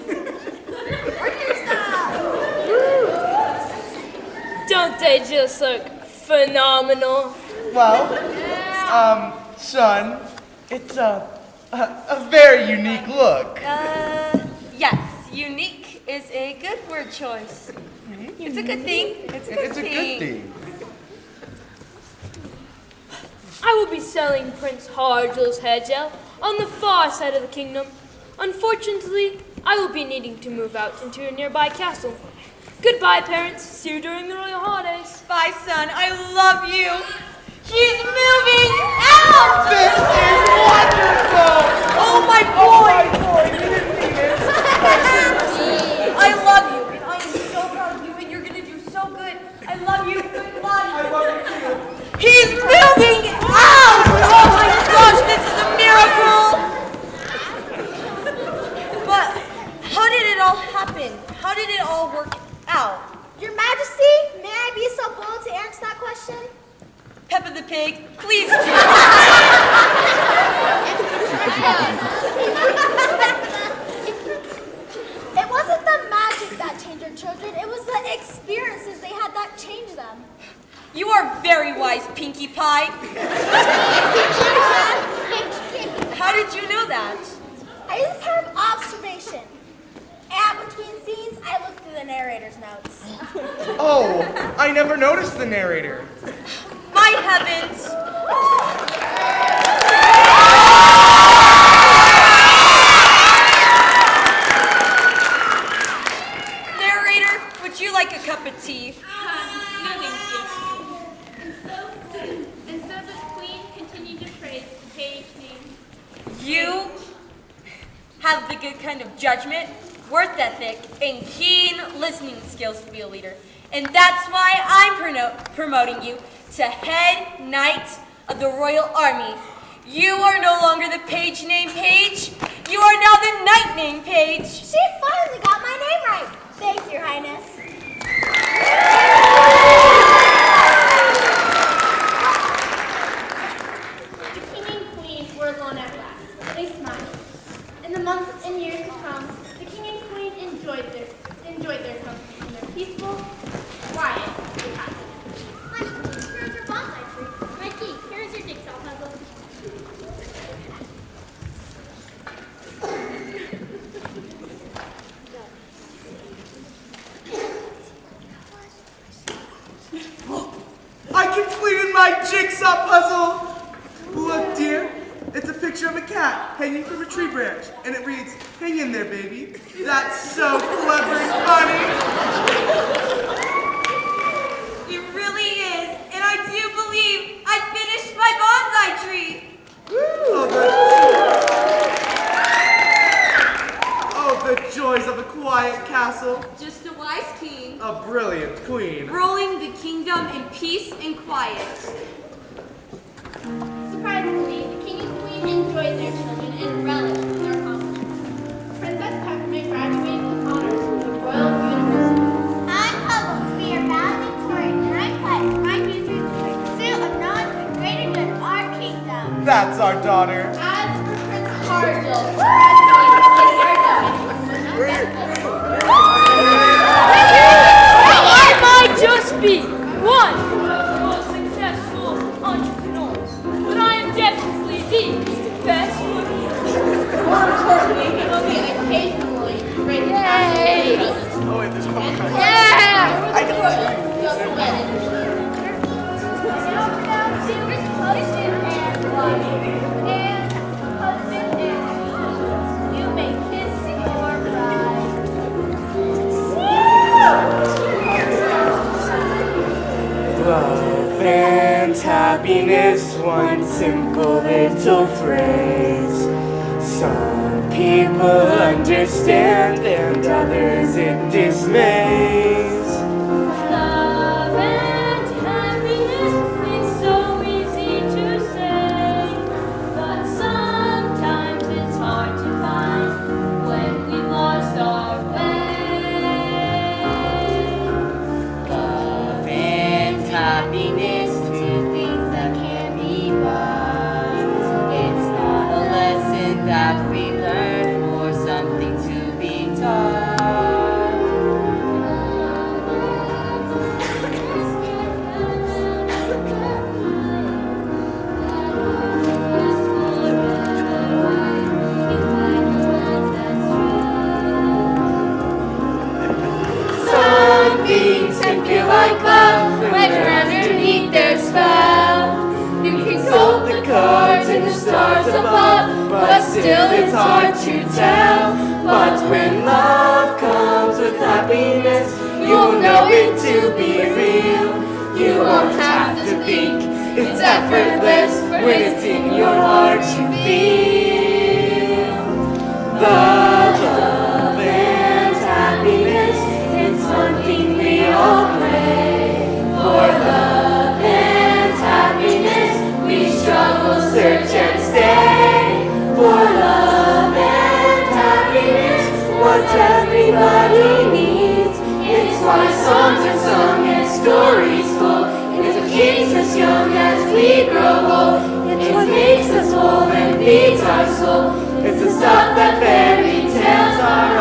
Don't they just look phenomenal? Well, son, it's a very unique look. Yes, unique is a good word choice. It's a good thing. It's a good thing. I will be selling Prince Hargel's hair gel on the far side of the kingdom. Unfortunately, I will be needing to move out into a nearby castle. Goodbye, parents. See you during the royal holidays. Bye, son. I love you. He's moving out! This is wonderful! Oh, my boy! I love you, and I am so proud of you, and you're going to do so good. I love you. Good luck. I love you too. He's moving out! Oh, my gosh, this is a miracle! But how did it all happen? How did it all work out? Your Majesty, may I be so bold to answer that question? Peppa the Pig, please. It wasn't the magic that changed your children, it was the experiences they had that changed them. You are very wise, Pinkie Pie. How did you know that? I use the power of observation. And between scenes, I look through the narrator's notes. Oh, I never noticed the narrator. My heavens! Narrator, would you like a cup of tea? No, thank you. And so the queen continued to praise the page name. You have the good kind of judgment, work ethic, and keen listening skills to be a leader. And that's why I'm promoting you to head knight of the royal army. You are no longer the page named Page. You are now the knight named Page. She finally got my name right. Thank you, Your Highness. The king and queen were alone at last. They smiled. In the months and years to come, the king and queen enjoyed their company in their peaceful, quiet capacity. Here's your bonsai tree. Mikey, here's your jigsaw puzzle. I completed my jigsaw puzzle! Look, dear, it's a picture of a cat hanging from a tree branch, and it reads, "Hang in there, baby." That's so clever and funny! It really is, and I do believe I finished my bonsai tree. Oh, the joys of a quiet castle. Just a wise king, A brilliant queen. ruling the kingdom in peace and quiet. Surprisingly, the king and queen enjoyed their children and relished their accomplishments. Princess Peppermint graduated with honors from the Royal University. I'm Hubbles. We are valedictorian, and I pledge my future to the pursuit of knowledge for the greater good of our kingdom. That's our daughter. As for Prince Hargel, graduated with I might just be one of the most successful entrepreneurs, but I am definitely the best looking. more importantly, he will be occasionally great at Oh, wait, there's one more. yeah! I can Just a minute. Now we're down to husband and wife. And husband and wife. You may kiss your bride. Love and happiness, one simple little phrase. Some people understand and others it dismays. Love and happiness, it's so easy to say, but sometimes it's hard to find when we've lost our way. Love and happiness, two things that can be bought. It's not a lesson that we learn or something to be taught. feel like love when you're underneath their spell. You can count the cards and the stars above, but still it's hard to tell. But when love comes with happiness, you'll know it to be real. You won't have to think, it's effortless when it's in your heart you feel. The love and happiness, it's one thing we all pray for. Love and happiness, we struggle, search and stay for. Love and happiness, what everybody needs. It's why songs are sung and stories told. It's what keeps us young as we grow old. It's what makes us whole and feeds our soul. It's the stuff that fairy tales are